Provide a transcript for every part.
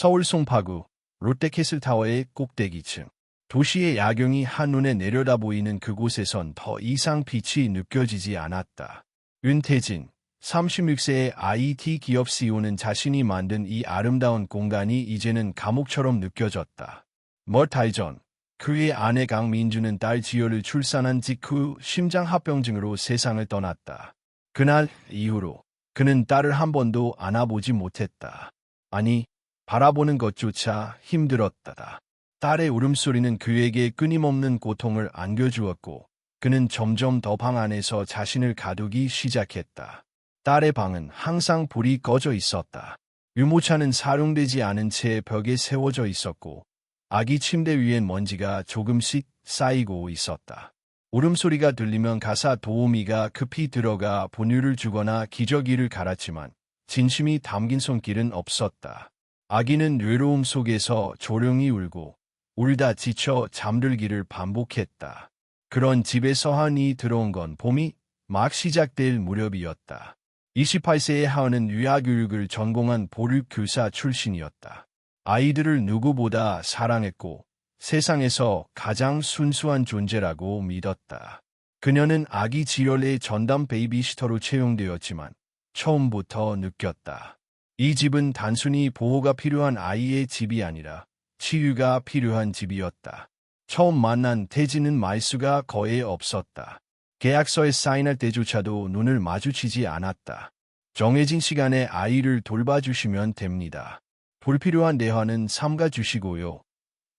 서울 송파구 롯데캐슬타워의 꼭대기층. 도시의 야경이 한눈에 내려다 보이는 그곳에선 더 이상 빛이 느껴지지 않았다. 윤태진, 36세의 IT 기업 CEO는 자신이 만든 이 아름다운 공간이 이제는 감옥처럼 느껴졌다. 몇 달 전, 그의 아내 강민주는 딸 지효를 출산한 직후 심장합병증으로 세상을 떠났다. 그날 이후로 그는 딸을 한 번도 안아보지 못했다. 아니, 바라보는 것조차 힘들었다. 딸의 울음소리는 그에게 끊임없는 고통을 안겨주었고 그는 점점 더 방 안에서 자신을 가두기 시작했다. 딸의 방은 항상 불이 꺼져 있었다. 유모차는 사용되지 않은 채 벽에 세워져 있었고 아기 침대 위엔 먼지가 조금씩 쌓이고 있었다. 울음소리가 들리면 가사 도우미가 급히 들어가 분유를 주거나 기저귀를 갈았지만 진심이 담긴 손길은 없었다. 아기는 외로움 속에서 조용히 울고 울다 지쳐 잠들기를 반복했다. 그런 집에 서한이 들어온 건 봄이 막 시작될 무렵이었다. 28세의 하은은 유아교육을 전공한 보육교사 출신이었다. 아이들을 누구보다 사랑했고 세상에서 가장 순수한 존재라고 믿었다. 그녀는 아기 지열의 전담 베이비시터로 채용되었지만 처음부터 느꼈다. 이 집은 단순히 보호가 필요한 아이의 집이 아니라 치유가 필요한 집이었다. 처음 만난 태진은 말수가 거의 없었다. 계약서에 사인할 때조차도 눈을 마주치지 않았다. 정해진 시간에 아이를 돌봐주시면 됩니다. 불필요한 대화는 삼가주시고요.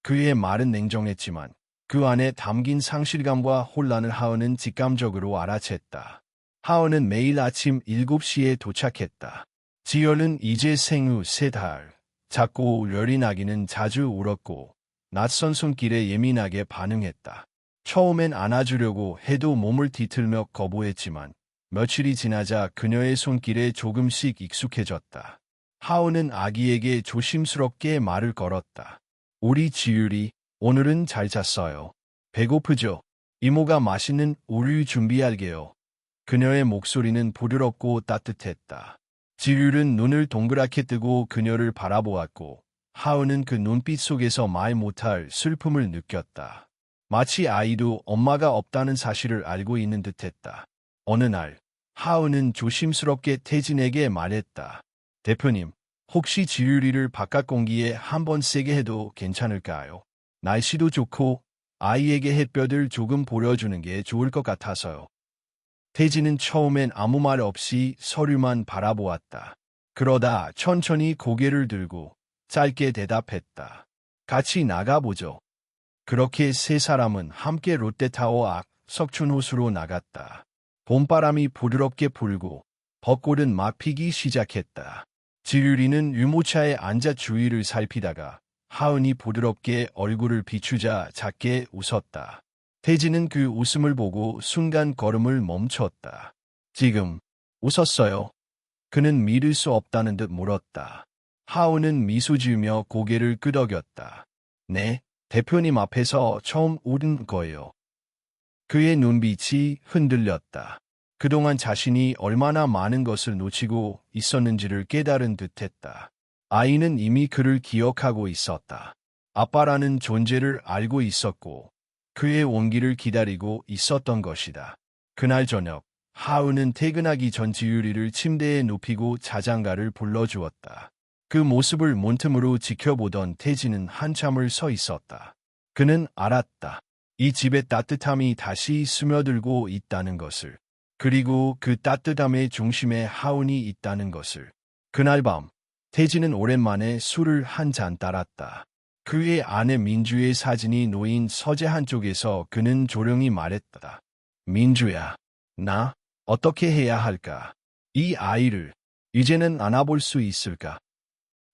그의 말은 냉정했지만 그 안에 담긴 상실감과 혼란을 하은은 직감적으로 알아챘다. 하은은 매일 아침 7시에 도착했다. 지열은 이제 생후 3달. 작고 열인 아기는 자주 울었고 낯선 손길에 예민하게 반응했다. 처음엔 안아주려고 해도 몸을 뒤틀며 거부했지만 며칠이 지나자 그녀의 손길에 조금씩 익숙해졌다. 하은은 아기에게 조심스럽게 말을 걸었다. 우리 지율이 오늘은 잘 잤어요. 배고프죠? 이모가 맛있는 우유 준비할게요. 그녀의 목소리는 부드럽고 따뜻했다. 지율은 눈을 동그랗게 뜨고 그녀를 바라보았고 하은은 그 눈빛 속에서 말 못할 슬픔을 느꼈다. 마치 아이도 엄마가 없다는 사실을 알고 있는 듯했다. 어느 날 하은은 조심스럽게 태진에게 말했다. 대표님, 혹시 지율이를 바깥 공기에 한번 세게 해도 괜찮을까요? 날씨도 좋고 아이에게 햇볕을 조금 보여주는 게 좋을 것 같아서요. 태진은 처음엔 아무 말 없이 서류만 바라보았다. 그러다 천천히 고개를 들고 짧게 대답했다. 같이 나가보죠. 그렇게 세 사람은 함께 롯데타워 앞 석춘호수로 나갔다. 봄바람이 부드럽게 불고 벚꽃은 막 피기 시작했다. 지율이는 유모차에 앉아 주위를 살피다가 하은이 부드럽게 얼굴을 비추자 작게 웃었다. 태진은 그 웃음을 보고 순간 걸음을 멈췄다. 지금 웃었어요? 그는 믿을 수 없다는 듯 물었다. 하은은 미소 지으며 고개를 끄덕였다. 네, 대표님 앞에서 처음 웃은 거예요. 그의 눈빛이 흔들렸다. 그동안 자신이 얼마나 많은 것을 놓치고 있었는지를 깨달은 듯했다. 아이는 이미 그를 기억하고 있었다. 아빠라는 존재를 알고 있었고 그의 온기를 기다리고 있었던 것이다. 그날 저녁, 하은은 퇴근하기 전 지율이를 침대에 눕히고 자장가를 불러주었다. 그 모습을 문틈으로 지켜보던 태진은 한참을 서 있었다. 그는 알았다. 이 집의 따뜻함이 다시 스며들고 있다는 것을. 그리고 그 따뜻함의 중심에 하은이 있다는 것을. 그날 밤, 태진은 오랜만에 술을 한 잔 따랐다. 그의 아내 민주의 사진이 놓인 서재 한쪽에서 그는 조용히 말했다. 민주야, 나 어떻게 해야 할까? 이 아이를 이제는 안아볼 수 있을까?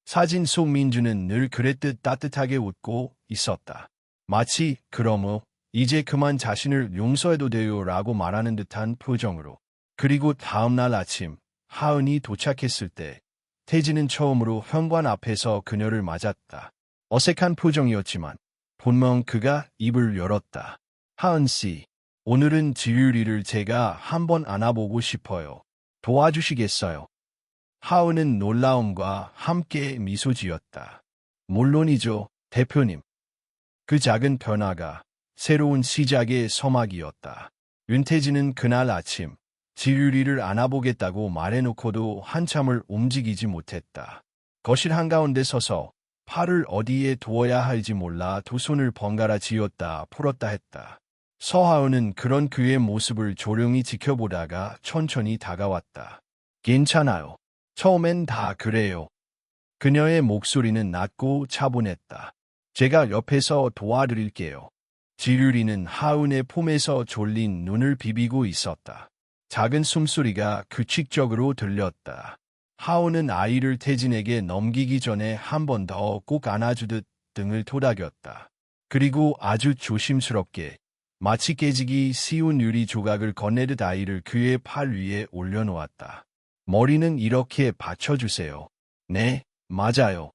사진 속 민주는 늘 그랬듯 따뜻하게 웃고 있었다. 마치 그러므 이제 그만 자신을 용서해도 돼요 라고 말하는 듯한 표정으로. 그리고 다음날 아침 하은이 도착했을 때 태진은 처음으로 현관 앞에서 그녀를 맞았다. 어색한 표정이었지만 분명 그가 입을 열었다. 하은 씨, 오늘은 지율이를 제가 한번 안아보고 싶어요. 도와주시겠어요? 하은은 놀라움과 함께 미소 지었다. 물론이죠, 대표님. 그 작은 변화가 새로운 시작의 서막이었다. 윤태진은 그날 아침 지유리를 안아보겠다고 말해놓고도 한참을 움직이지 못했다. 거실 한가운데 서서 팔을 어디에 두어야 할지 몰라 두 손을 번갈아 쥐었다 풀었다 했다. 서하은은 그런 그의 모습을 조용히 지켜보다가 천천히 다가왔다. 괜찮아요. 처음엔 다 그래요. 그녀의 목소리는 낮고 차분했다. 제가 옆에서 도와드릴게요. 지유리는 하은의 품에서 졸린 눈을 비비고 있었다. 작은 숨소리가 규칙적으로 들렸다. 하은은 아이를 태진에게 넘기기 전에 한 번 더 꼭 안아주듯 등을 토닥였다. 그리고 아주 조심스럽게 마치 깨지기 쉬운 유리 조각을 건네듯 아이를 그의 팔 위에 올려놓았다. 머리는 이렇게 받쳐주세요. 네, 맞아요.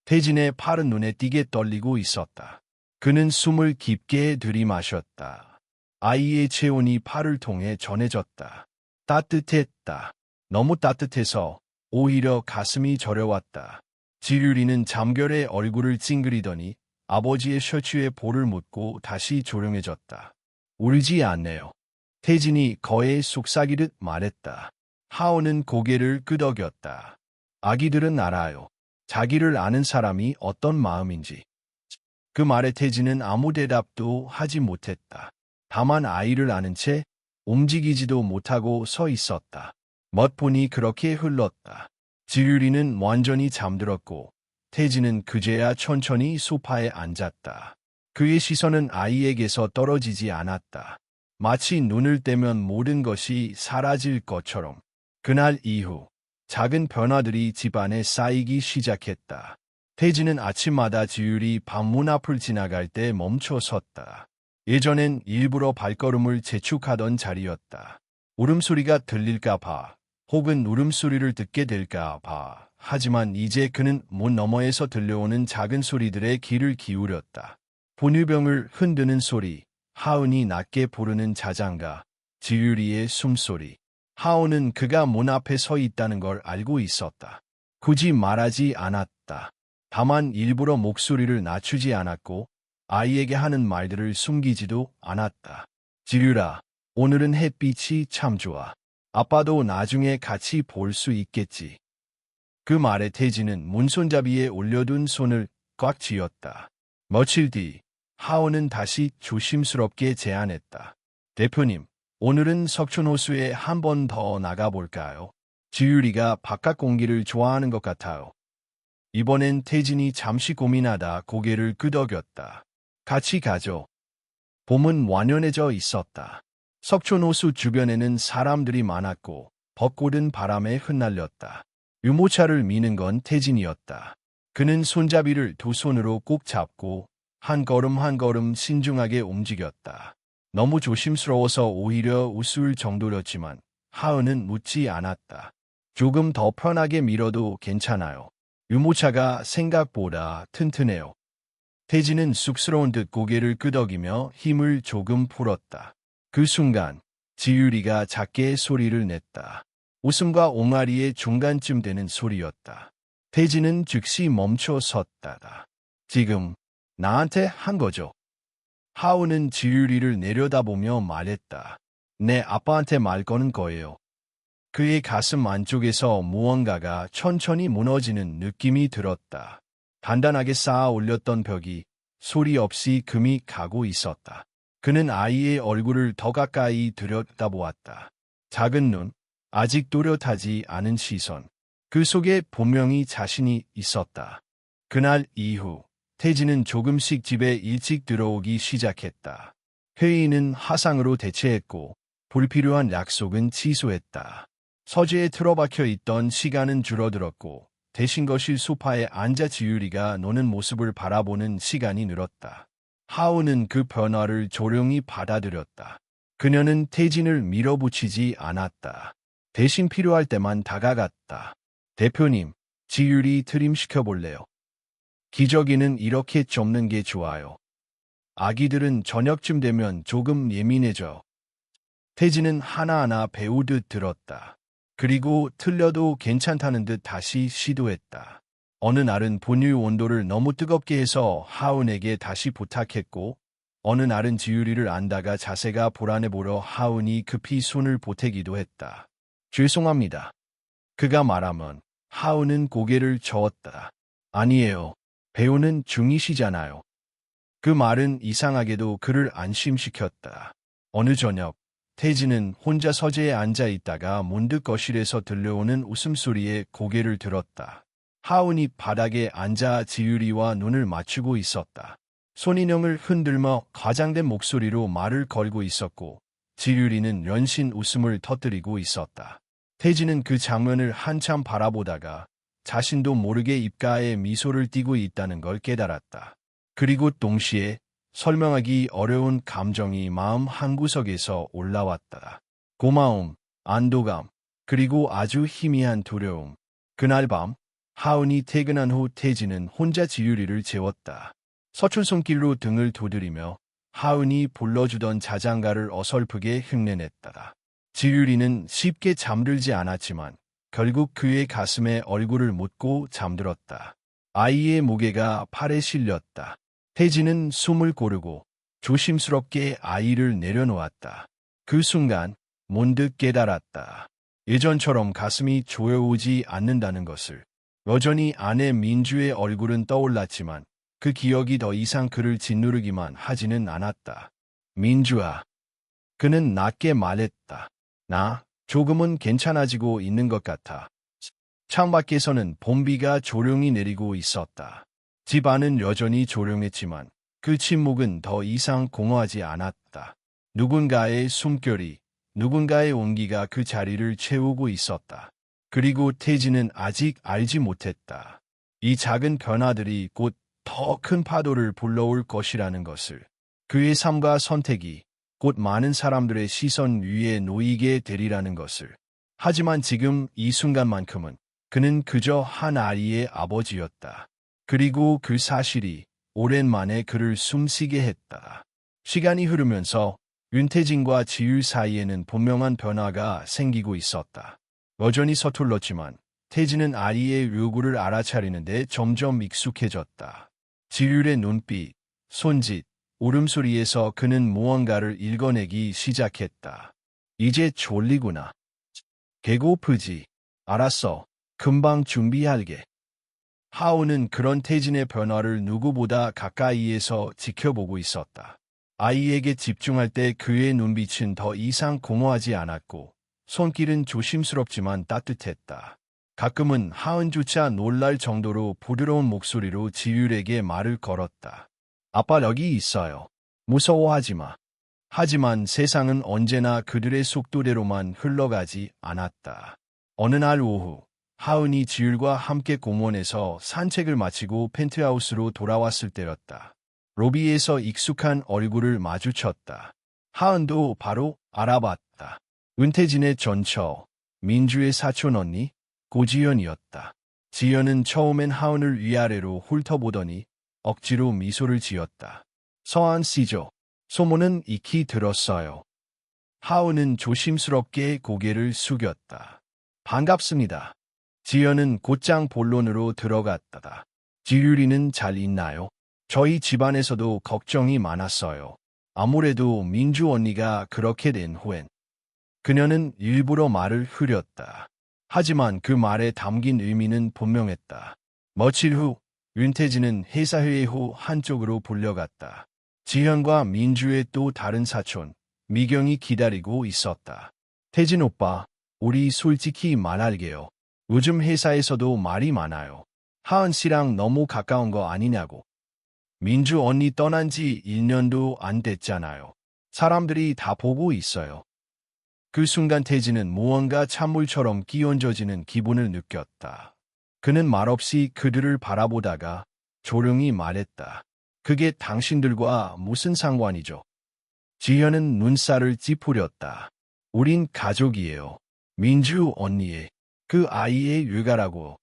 태진의 팔은 눈에 띄게 떨리고 있었다. 그는 숨을 깊게 들이마셨다. 아이의 체온이 팔을 통해 전해졌다. 따뜻했다. 너무 따뜻해서 오히려 가슴이 저려왔다. 지유리는 잠결에 얼굴을 찡그리더니 아버지의 셔츠에 볼을 묻고 다시 조용해졌다. 울지 않네요. 태진이 거의 속삭이듯 말했다. 하온은 고개를 끄덕였다. 아기들은 알아요. 자기를 아는 사람이 어떤 마음인지. 그 말에 태진은 아무 대답도 하지 못했다. 다만 아이를 아는 채 움직이지도 못하고 서 있었다. 멋분이 그렇게 흘렀다. 지유리는 완전히 잠들었고 태진은 그제야 천천히 소파에 앉았다. 그의 시선은 아이에게서 떨어지지 않았다. 마치 눈을 떼면 모든 것이 사라질 것처럼. 그날 이후 작은 변화들이 집안에 쌓이기 시작했다. 태진은 아침마다 지유리 방문 앞을 지나갈 때 멈춰 섰다. 예전엔 일부러 발걸음을 재촉하던 자리였다. 울음소리가 들릴까 봐, 혹은 울음소리를 듣게 될까 봐. 하지만 이제 그는 문 너머에서 들려오는 작은 소리들에 귀를 기울였다. 분유병을 흔드는 소리, 하은이 낮게 부르는 자장가, 지유리의 숨소리. 하은은 그가 문 앞에 서 있다는 걸 알고 있었다. 굳이 말하지 않았다. 다만 일부러 목소리를 낮추지 않았고 아이에게 하는 말들을 숨기지도 않았다. 지유라, 오늘은 햇빛이 참 좋아. 아빠도 나중에 같이 볼 수 있겠지. 그 말에 태진은 문손잡이에 올려둔 손을 꽉 쥐었다. 며칠 뒤 하온은 다시 조심스럽게 제안했다. 대표님, 오늘은 석촌호수에 한 번 더 나가볼까요? 지유리가 바깥 공기를 좋아하는 것 같아요. 이번엔 태진이 잠시 고민하다 고개를 끄덕였다. 같이 가죠. 봄은 완연해져 있었다. 석촌호수 주변에는 사람들이 많았고 벚꽃은 바람에 흩날렸다. 유모차를 미는 건 태진이었다. 그는 손잡이를 두 손으로 꼭 잡고 한 걸음 한 걸음 신중하게 움직였다. 너무 조심스러워서 오히려 웃을 정도였지만 하은은 묻지 않았다. 조금 더 편하게 밀어도 괜찮아요. 유모차가 생각보다 튼튼해요. 태진은 쑥스러운 듯 고개를 끄덕이며 힘을 조금 풀었다. 그 순간 지유리가 작게 소리를 냈다. 웃음과 옹알이의 중간쯤 되는 소리였다. 태진은 즉시 멈춰 섰다. 지금 나한테 한 거죠? 하우는 지유리를 내려다보며 말했다. 내 아빠한테 말 거는 거예요. 그의 가슴 안쪽에서 무언가가 천천히 무너지는 느낌이 들었다. 단단하게 쌓아 올렸던 벽이 소리 없이 금이 가고 있었다. 그는 아이의 얼굴을 더 가까이 들여다보았다. 작은 눈, 아직 또렷하지 않은 시선. 그 속에 분명히 자신이 있었다. 그날 이후 태진은 조금씩 집에 일찍 들어오기 시작했다. 회의는 화상으로 대체했고 불필요한 약속은 취소했다. 서재에 틀어박혀 있던 시간은 줄어들었고 대신 거실 소파에 앉아 지유리가 노는 모습을 바라보는 시간이 늘었다. 하우는 그 변화를 조용히 받아들였다. 그녀는 태진을 밀어붙이지 않았다. 대신 필요할 때만 다가갔다. 대표님, 지유리 트림시켜볼래요? 기저귀는 이렇게 접는 게 좋아요. 아기들은 저녁쯤 되면 조금 예민해져. 태진은 하나하나 배우듯 들었다. 그리고 틀려도 괜찮다는 듯 다시 시도했다. 어느 날은 본유 온도를 너무 뜨겁게 해서 하은에게 다시 부탁했고, 어느 날은 지유리를 안다가 자세가 불안해 보여 하은이 급히 손을 보태기도 했다. 죄송합니다. 그가 말하면 하은은 고개를 저었다. 아니에요. 배우는 중이시잖아요. 그 말은 이상하게도 그를 안심시켰다. 어느 저녁, 태진은 혼자 서재에 앉아 있다가 문득 거실에서 들려오는 웃음소리에 고개를 들었다. 하은이 바닥에 앉아 지유리와 눈을 맞추고 있었다. 손인형을 흔들며 과장된 목소리로 말을 걸고 있었고, 지유리는 연신 웃음을 터뜨리고 있었다. 태진은 그 장면을 한참 바라보다가 자신도 모르게 입가에 미소를 띠고 있다는 걸 깨달았다. 그리고 동시에 설명하기 어려운 감정이 마음 한구석에서 올라왔다. 고마움, 안도감, 그리고 아주 희미한 두려움. 그날 밤, 하은이 퇴근한 후 태진은 혼자 지유리를 재웠다. 서툰 손길로 등을 두드리며 하은이 불러주던 자장가를 어설프게 흉내냈다. 지유리는 쉽게 잠들지 않았지만 결국 그의 가슴에 얼굴을 묻고 잠들었다. 아이의 무게가 팔에 실렸다. 태진은 숨을 고르고 조심스럽게 아이를 내려놓았다. 그 순간 문득 깨달았다. 예전처럼 가슴이 조여오지 않는다는 것을. 여전히 아내 민주의 얼굴은 떠올랐지만 그 기억이 더 이상 그를 짓누르기만 하지는 않았다. 민주아. 그는 낮게 말했다. 나 조금은 괜찮아지고 있는 것 같아. 창밖에서는 봄비가 조용히 내리고 있었다. 집 안은 여전히 조용했지만 그 침묵은 더 이상 공허하지 않았다. 누군가의 숨결이, 누군가의 온기가 그 자리를 채우고 있었다. 그리고 태진은 아직 알지 못했다. 이 작은 변화들이 곧 더 큰 파도를 불러올 것이라는 것을. 그의 삶과 선택이 곧 많은 사람들의 시선 위에 놓이게 되리라는 것을. 하지만 지금 이 순간만큼은 그는 그저 한 아이의 아버지였다. 그리고 그 사실이 오랜만에 그를 숨쉬게 했다. 시간이 흐르면서 윤태진과 지율 사이에는 분명한 변화가 생기고 있었다. 여전히 서툴렀지만 태진은 아이의 요구를 알아차리는데 점점 익숙해졌다. 지율의 눈빛, 손짓, 울음소리에서 그는 무언가를 읽어내기 시작했다. 이제 졸리구나. 배고프지? 알았어. 금방 준비할게. 하우는 그런 태진의 변화를 누구보다 가까이에서 지켜보고 있었다. 아이에게 집중할 때 그의 눈빛은 더 이상 공허하지 않았고 손길은 조심스럽지만 따뜻했다. 가끔은 하은조차 놀랄 정도로 부드러운 목소리로 지율에게 말을 걸었다. 아빠 여기 있어요. 무서워하지 마. 하지만 세상은 언제나 그들의 속도대로만 흘러가지 않았다. 어느 날 오후, 하은이 지율과 함께 공원에서 산책을 마치고 펜트하우스로 돌아왔을 때였다. 로비에서 익숙한 얼굴을 마주쳤다. 하은도 바로 알아봤다. 은태진의 전처, 민주의 사촌 언니, 고지연이었다. 지연은 처음엔 하은을 위아래로 훑어보더니 억지로 미소를 지었다. 서한 씨죠. 소문은 익히 들었어요. 하은은 조심스럽게 고개를 숙였다. 반갑습니다. 지연은 곧장 본론으로 들어갔다. 지율이는 잘 있나요? 저희 집안에서도 걱정이 많았어요. 아무래도 민주 언니가 그렇게 된 후엔. 그녀는 일부러 말을 흐렸다. 하지만 그 말에 담긴 의미는 분명했다. 며칠 후 윤태진은 회사회의 후 한쪽으로 불려갔다. 지현과 민주의 또 다른 사촌, 미경이 기다리고 있었다. 태진 오빠, 우리 솔직히 말할게요. 요즘 회사에서도 말이 많아요. 하은 씨랑 너무 가까운 거 아니냐고. 민주 언니 떠난 지 1년도 안 됐잖아요. 사람들이 다 보고 있어요. 그 순간 태진은 무언가 찬물처럼 끼얹어지는 기분을 느꼈다. 그는 말없이 그들을 바라보다가 조용히 말했다. 그게 당신들과 무슨 상관이죠? 지현은 눈살을 찌푸렸다. 우린 가족이에요. 민주 언니의, 그 아이의 유가라고.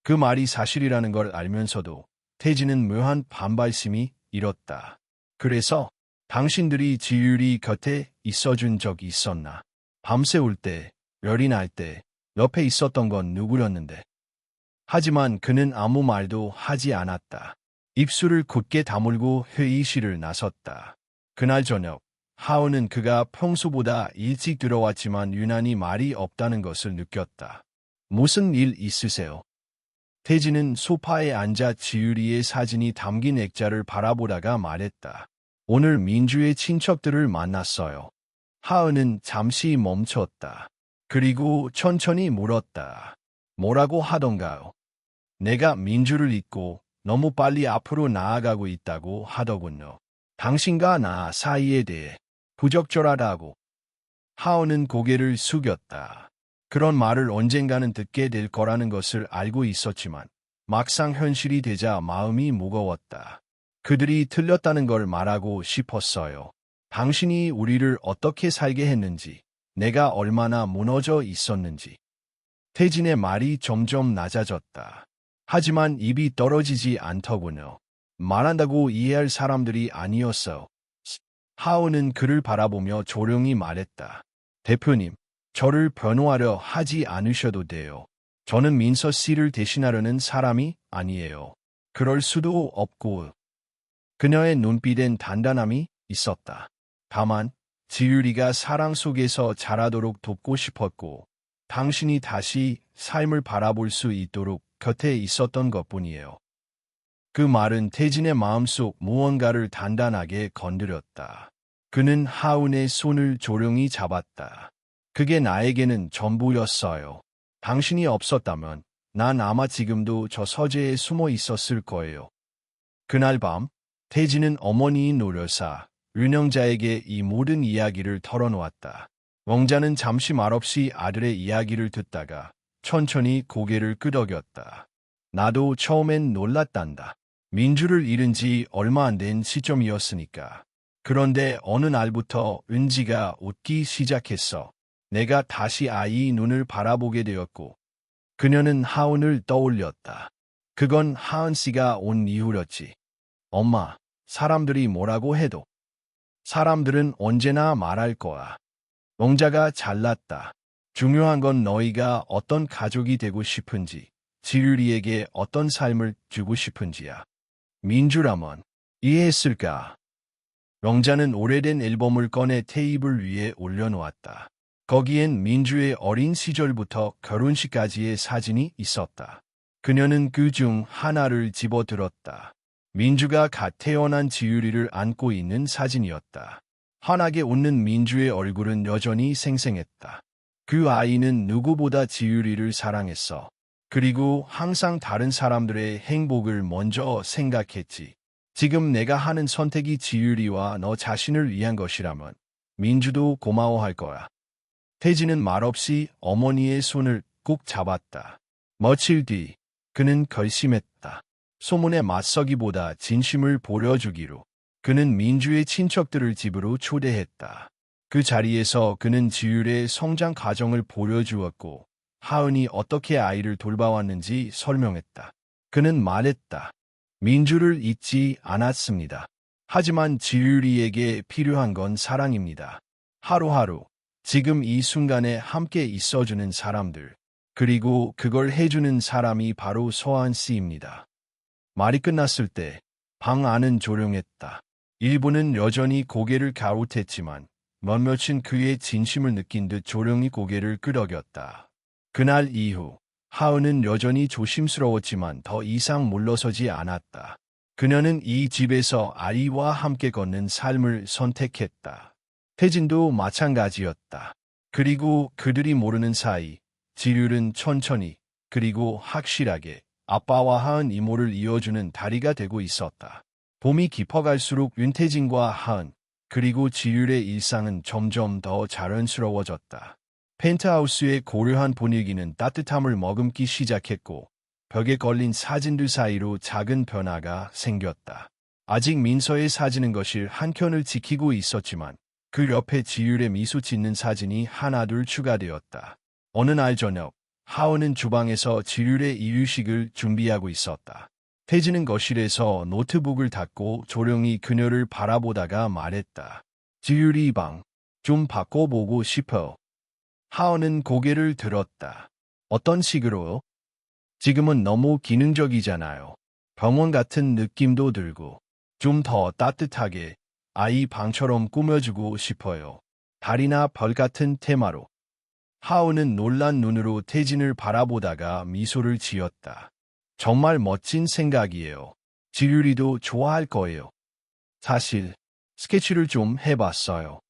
그 말이 사실이라는 걸 알면서도 태진은 묘한 반발심이 일었다. 그래서 당신들이 지율이 곁에 있어준 적이 있었나? 밤새 울 때, 열이 날 때, 옆에 있었던 건 누구였는데? 하지만 그는 아무 말도 하지 않았다. 입술을 굳게 다물고 회의실을 나섰다. 그날 저녁, 하은은 그가 평소보다 일찍 들어왔지만 유난히 말이 없다는 것을 느꼈다. 무슨 일 있으세요? 태진은 소파에 앉아 지유리의 사진이 담긴 액자를 바라보다가 말했다. 오늘 민주의 친척들을 만났어요. 하은은 잠시 멈췄다. 그리고 천천히 물었다. 뭐라고 하던가요? 내가 민주를 잊고 너무 빨리 앞으로 나아가고 있다고 하더군요. 당신과 나 사이에 대해 부적절하다고. 하은은 고개를 숙였다. 그런 말을 언젠가는 듣게 될 거라는 것을 알고 있었지만 막상 현실이 되자 마음이 무거웠다. 그들이 틀렸다는 걸 말하고 싶었어요. 당신이 우리를 어떻게 살게 했는지, 내가 얼마나 무너져 있었는지. 태진의 말이 점점 낮아졌다. 하지만 입이 떨어지지 않더군요. 말한다고 이해할 사람들이 아니었어요. 하은은 그를 바라보며 조용히 말했다. 대표님, 저를 변호하려 하지 않으셔도 돼요. 저는 민서 씨를 대신하려는 사람이 아니에요. 그럴 수도 없고. 그녀의 눈빛엔 단단함이 있었다. 다만 지유리가 사랑 속에서 자라도록 돕고 싶었고 당신이 다시 삶을 바라볼 수 있도록 곁에 있었던 것뿐이에요. 그 말은 태진의 마음속 무언가를 단단하게 건드렸다. 그는 하은의 손을 조용히 잡았다. 그게 나에게는 전부였어요. 당신이 없었다면 난 아마 지금도 저 서재에 숨어 있었을 거예요. 그날 밤 태진은 어머니인 노려사 윤영자에게 이 모든 이야기를 털어놓았다. 왕자는 잠시 말없이 아들의 이야기를 듣다가 천천히 고개를 끄덕였다. 나도 처음엔 놀랐단다. 민주를 잃은 지 얼마 안 된 시점이었으니까. 그런데 어느 날부터 은지가 웃기 시작했어. 내가 다시 아이의 눈을 바라보게 되었고 그녀는 하은을 떠올렸다. 그건 하은 씨가 온 이후였지. 엄마, 사람들이 뭐라고 해도 사람들은 언제나 말할 거야. 왕자가 잘났다. 중요한 건 너희가 어떤 가족이 되고 싶은지, 지유리에게 어떤 삶을 주고 싶은지야. 민주라면 이해했을까? 왕자는 오래된 앨범을 꺼내 테이블 위에 올려놓았다. 거기엔 민주의 어린 시절부터 결혼식까지의 사진이 있었다. 그녀는 그 중 하나를 집어들었다. 민주가 갓 태어난 지유리를 안고 있는 사진이었다. 환하게 웃는 민주의 얼굴은 여전히 생생했다. 그 아이는 누구보다 지유리를 사랑했어. 그리고 항상 다른 사람들의 행복을 먼저 생각했지. 지금 내가 하는 선택이 지유리와 너 자신을 위한 것이라면 민주도 고마워할 거야. 태진은 말없이 어머니의 손을 꼭 잡았다. 며칠 뒤 그는 결심했다. 소문에 맞서기보다 진심을 보여주기로. 그는 민주의 친척들을 집으로 초대했다. 그 자리에서 그는 지율의 성장 과정을 보여주었고 하은이 어떻게 아이를 돌봐왔는지 설명했다. 그는 말했다. 민주를 잊지 않았습니다. 하지만 지율이에게 필요한 건 사랑입니다. 하루하루, 지금 이 순간에 함께 있어주는 사람들, 그리고 그걸 해주는 사람이 바로 서한 씨입니다. 말이 끝났을 때 방 안은 조용했다. 일부는 여전히 고개를 갸웃했지만 몇몇은 그의 진심을 느낀 듯 조용히 고개를 끄덕였다. 그날 이후 하은은 여전히 조심스러웠지만 더 이상 물러서지 않았다. 그녀는 이 집에서 아이와 함께 걷는 삶을 선택했다. 태진도 마찬가지였다. 그리고 그들이 모르는 사이 지율은 천천히 그리고 확실하게 아빠와 하은 이모를 이어주는 다리가 되고 있었다. 봄이 깊어갈수록 윤태진과 하은 그리고 지율의 일상은 점점 더 자연스러워졌다. 펜트하우스의 고요한 분위기는 따뜻함을 머금기 시작했고 벽에 걸린 사진들 사이로 작은 변화가 생겼다. 아직 민서의 사진은 거실 한켠을 지키고 있었지만 그 옆에 지율의 미소 짓는 사진이 하나둘 추가되었다. 어느 날 저녁 하은은 주방에서 지율의 이유식을 준비하고 있었다. 태진은 거실에서 노트북을 닫고 조용히 그녀를 바라보다가 말했다. 지율이 방 좀 바꿔보고 싶어. 하은은 고개를 들었다. 어떤 식으로요? 지금은 너무 기능적이잖아요. 병원 같은 느낌도 들고 좀 더 따뜻하게 아이 방처럼 꾸며주고 싶어요. 달이나 별 같은 테마로. 하우는 놀란 눈으로 태진을 바라보다가 미소를 지었다. 정말 멋진 생각이에요. 지율이도 좋아할 거예요. 사실 스케치를 좀 해봤어요.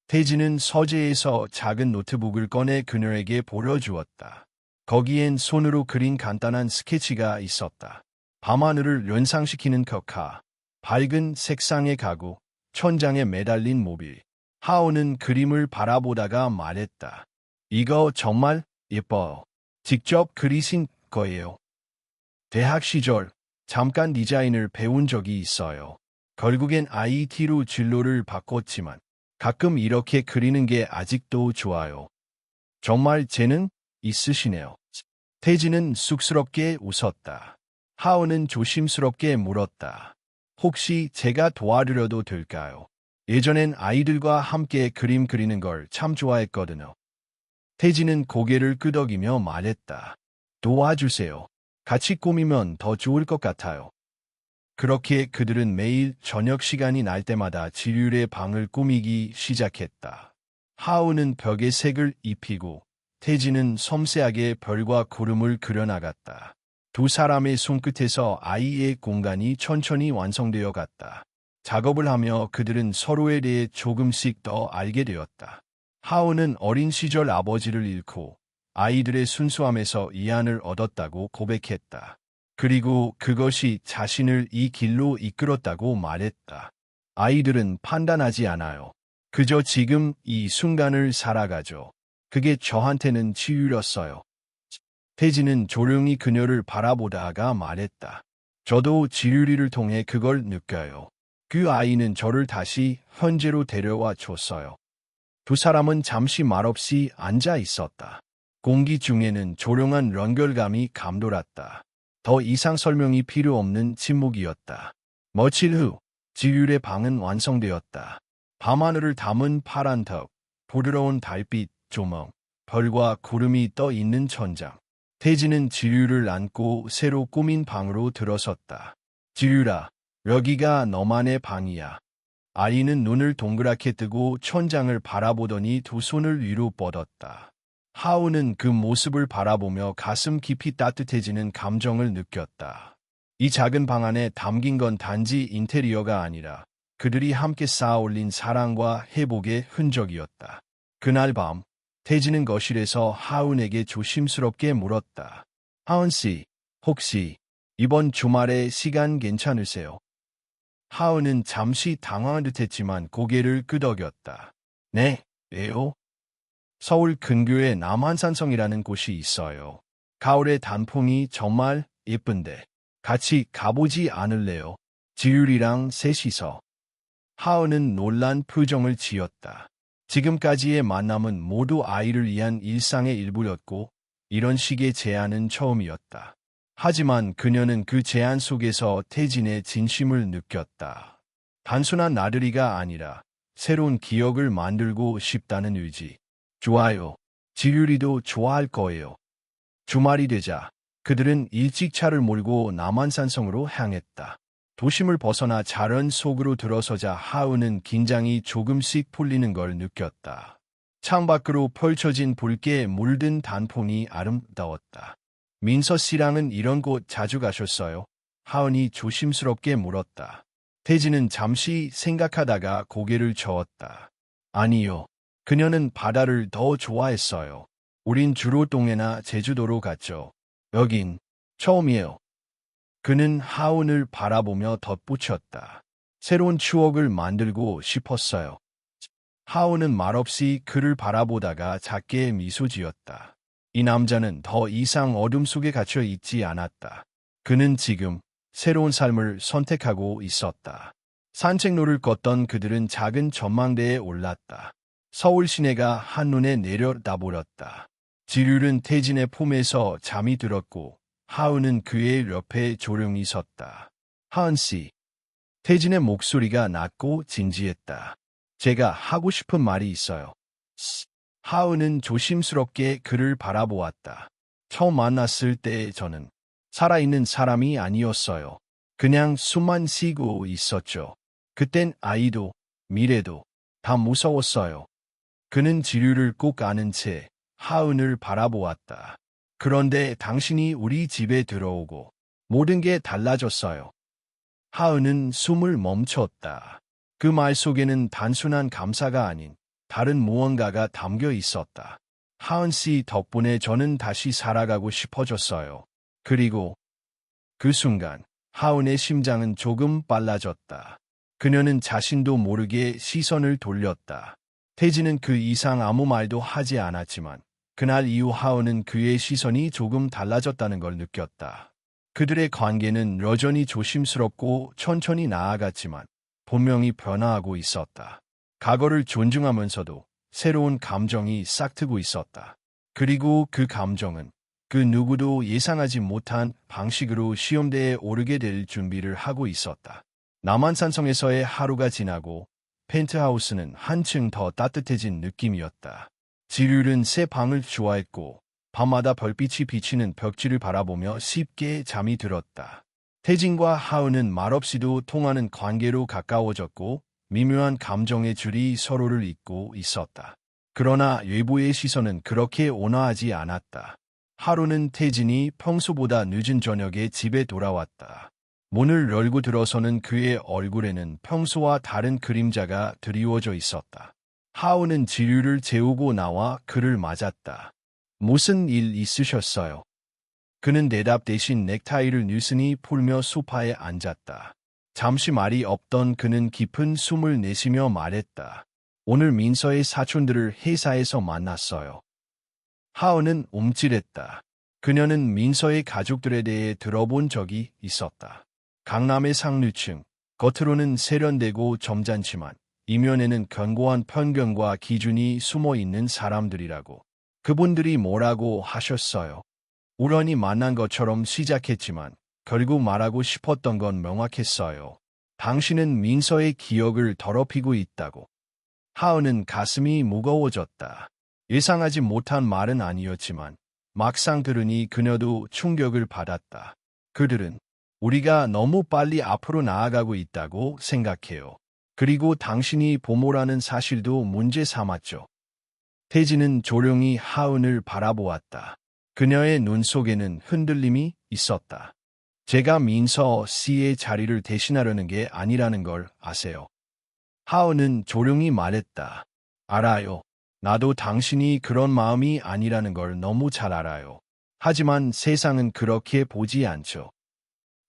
태진은 서재에서 작은 노트북을 꺼내 그녀에게 보여주었다. 거기엔 손으로 그린 간단한 스케치가 있었다. 밤하늘을 연상시키는 벽화, 밝은 색상의 가구, 천장에 매달린 모빌. 하오는 그림을 바라보다가 말했다. 이거 정말 예뻐요. 직접 그리신 거예요. 대학 시절 잠깐 디자인을 배운 적이 있어요. 결국엔 IT로 진로를 바꿨지만 가끔 이렇게 그리는 게 아직도 좋아요. 정말 재능 있으시네요. 태진은 쑥스럽게 웃었다. 하오는 조심스럽게 물었다. 혹시 제가 도와드려도 될까요? 예전엔 아이들과 함께 그림 그리는 걸 참 좋아했거든요. 태진은 고개를 끄덕이며 말했다. 도와주세요. 같이 꾸미면 더 좋을 것 같아요. 그렇게 그들은 매일 저녁 시간이 날 때마다 지율의 방을 꾸미기 시작했다. 하우는 벽에 색을 입히고 태진은 섬세하게 별과 구름을 그려나갔다. 두 사람의 손끝에서 아이의 공간이 천천히 완성되어 갔다. 작업을 하며 그들은 서로에 대해 조금씩 더 알게 되었다. 하우는 어린 시절 아버지를 잃고 아이들의 순수함에서 이안을 얻었다고 고백했다. 그리고 그것이 자신을 이 길로 이끌었다고 말했다. 아이들은 판단하지 않아요. 그저 지금 이 순간을 살아가죠. 그게 저한테는 치유였어요. 태진은 조용히 그녀를 바라보다가 말했다. 저도 지유리를 통해 그걸 느껴요. 그 아이는 저를 다시 현재로 데려와 줬어요. 두 사람은 잠시 말없이 앉아 있었다. 공기 중에는 조용한 연결감이 감돌았다. 더 이상 설명이 필요 없는 침묵이었다. 며칠 후 지율의 방은 완성되었다. 밤하늘을 담은 파란 덕, 부드러운 달빛, 조명, 별과 구름이 떠 있는 천장. 태진은 지율을 안고 새로 꾸민 방으로 들어섰다. 지율아, 여기가 너만의 방이야. 아이는 눈을 동그랗게 뜨고 천장을 바라보더니 두 손을 위로 뻗었다. 하우는 그 모습을 바라보며 가슴 깊이 따뜻해지는 감정을 느꼈다. 이 작은 방 안에 담긴 건 단지 인테리어가 아니라 그들이 함께 쌓아 올린 사랑과 회복의 흔적이었다. 그날 밤, 태진은 거실에서 하운에게 조심스럽게 물었다. 하운 씨, 혹시 이번 주말에 시간 괜찮으세요? 하운은 잠시 당황한 듯했지만 고개를 끄덕였다. 네, 왜요? 서울 근교에 남한산성이라는 곳이 있어요. 가을의 단풍이 정말 예쁜데 같이 가보지 않을래요? 지율이랑 셋이서. 하은은 놀란 표정을 지었다. 지금까지의 만남은 모두 아이를 위한 일상의 일부였고 이런 식의 제안은 처음이었다. 하지만 그녀는 그 제안 속에서 태진의 진심을 느꼈다. 단순한 나들이가 아니라 새로운 기억을 만들고 싶다는 의지. 좋아요. 지율이도 좋아할 거예요. 주말이 되자 그들은 일찍 차를 몰고 남한산성으로 향했다. 도심을 벗어나 자연 속으로 들어서자 하우는 긴장이 조금씩 풀리는 걸 느꼈다. 창밖으로 펼쳐진 붉게 물든 단풍이 아름다웠다. 민서 씨랑은 이런 곳 자주 가셨어요? 하은이 조심스럽게 물었다. 태진은 잠시 생각하다가 고개를 저었다. 아니요. 그녀는 바다를 더 좋아했어요. 우린 주로 동해나 제주도로 갔죠. 여긴 처음이에요. 그는 하운을 바라보며 덧붙였다. 새로운 추억을 만들고 싶었어요. 하운은 말없이 그를 바라보다가 작게 미소 지었다. 이 남자는 더 이상 어둠 속에 갇혀 있지 않았다. 그는 지금 새로운 삶을 선택하고 있었다. 산책로를 걷던 그들은 작은 전망대에 올랐다. 서울 시내가 한눈에 내려다보였다. 지율은 태진의 품에서 잠이 들었고 하은은 그의 옆에 조용히 섰다. 하은 씨. 태진의 목소리가 낮고 진지했다. 제가 하고 싶은 말이 있어요. 하은은 조심스럽게 그를 바라보았다. 처음 만났을 때 저는 살아있는 사람이 아니었어요. 그냥 숨만 쉬고 있었죠. 그땐 아이도 미래도 다 무서웠어요. 그는 지류를 꼭 아는 채 하은을 바라보았다. 그런데 당신이 우리 집에 들어오고 모든 게 달라졌어요. 하은은 숨을 멈췄다. 그 말 속에는 단순한 감사가 아닌 다른 무언가가 담겨 있었다. 하은 씨 덕분에 저는 다시 살아가고 싶어졌어요. 그리고 그 순간 하은의 심장은 조금 빨라졌다. 그녀는 자신도 모르게 시선을 돌렸다. 태진은 그 이상 아무 말도 하지 않았지만 그날 이후 하은은 그의 시선이 조금 달라졌다는 걸 느꼈다. 그들의 관계는 여전히 조심스럽고 천천히 나아갔지만 분명히 변화하고 있었다. 과거를 존중하면서도 새로운 감정이 싹트고 있었다. 그리고 그 감정은 그 누구도 예상하지 못한 방식으로 시험대에 오르게 될 준비를 하고 있었다. 남한산성에서의 하루가 지나고 펜트하우스는 한층 더 따뜻해진 느낌이었다. 지율은 새 방을 좋아했고 밤마다 별빛이 비치는 벽지를 바라보며 쉽게 잠이 들었다. 태진과 하은은 말없이도 통하는 관계로 가까워졌고 미묘한 감정의 줄이 서로를 잇고 있었다. 그러나 외부의 시선은 그렇게 온화하지 않았다. 하루는 태진이 평소보다 늦은 저녁에 집에 돌아왔다. 문을 열고 들어서는 그의 얼굴에는 평소와 다른 그림자가 드리워져 있었다. 하은은 지류를 재우고 나와 그를 맞았다. 무슨 일 있으셨어요? 그는 대답 대신 넥타이를 느슨히 풀며 소파에 앉았다. 잠시 말이 없던 그는 깊은 숨을 내쉬며 말했다. 오늘 민서의 사촌들을 회사에서 만났어요. 하은은 움찔했다. 그녀는 민서의 가족들에 대해 들어본 적이 있었다. 강남의 상류층, 겉으로는 세련되고 점잖지만 이면에는 견고한 편견과 기준이 숨어 있는 사람들이라고. 그분들이 뭐라고 하셨어요? 우연히 만난 것처럼 시작했지만 결국 말하고 싶었던 건 명확했어요. 당신은 민서의 기억을 더럽히고 있다고. 하은은 가슴이 무거워졌다. 예상하지 못한 말은 아니었지만 막상 들으니 그녀도 충격을 받았다. 그들은 우리가 너무 빨리 앞으로 나아가고 있다고 생각해요. 그리고 당신이 부모라는 사실도 문제 삼았죠. 태진은 조용히 하은을 바라보았다. 그녀의 눈 속에는 흔들림이 있었다. 제가 민서 씨의 자리를 대신하려는 게 아니라는 걸 아세요. 하은은 조용히 말했다. 알아요. 나도 당신이 그런 마음이 아니라는 걸 너무 잘 알아요. 하지만 세상은 그렇게 보지 않죠.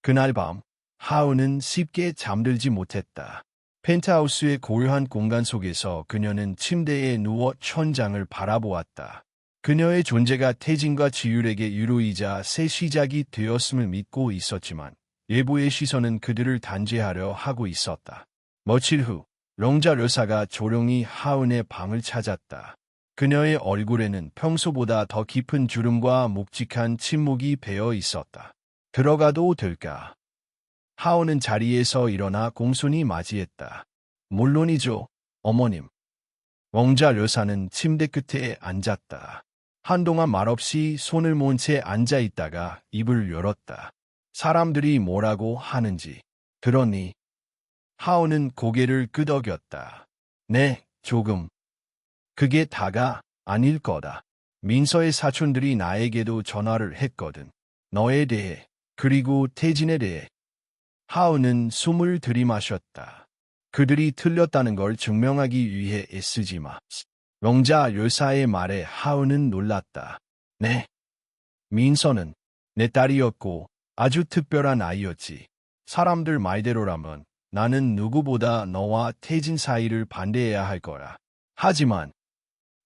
그날 밤, 하은은 쉽게 잠들지 못했다. 펜트하우스의 고요한 공간 속에서 그녀는 침대에 누워 천장을 바라보았다. 그녀의 존재가 태진과 지율에게 유로이자 새 시작이 되었음을 믿고 있었지만 외부의 시선은 그들을 단죄하려 하고 있었다. 며칠 후 롱자 료사가 조용히 하은의 방을 찾았다. 그녀의 얼굴에는 평소보다 더 깊은 주름과 묵직한 침묵이 배어 있었다. 들어가도 될까? 하은은 자리에서 일어나 공손히 맞이했다. 물론이죠, 어머님. 롱자 료사는 침대 끝에 앉았다. 한동안 말없이 손을 모은 채 앉아 있다가 입을 열었다. 사람들이 뭐라고 하는지 들었니? 하은은 고개를 끄덕였다. 네, 조금. 그게 다가 아닐 거다. 민서의 사촌들이 나에게도 전화를 했거든. 너에 대해, 그리고 태진에 대해. 하은은 숨을 들이마셨다. 그들이 틀렸다는 걸 증명하기 위해 애쓰지 마. 롱자 열사의 말에 하은은 놀랐다. 네. 민서는 내 딸이었고 아주 특별한 아이였지. 사람들 말대로라면 나는 누구보다 너와 태진 사이를 반대해야 할 거야. 하지만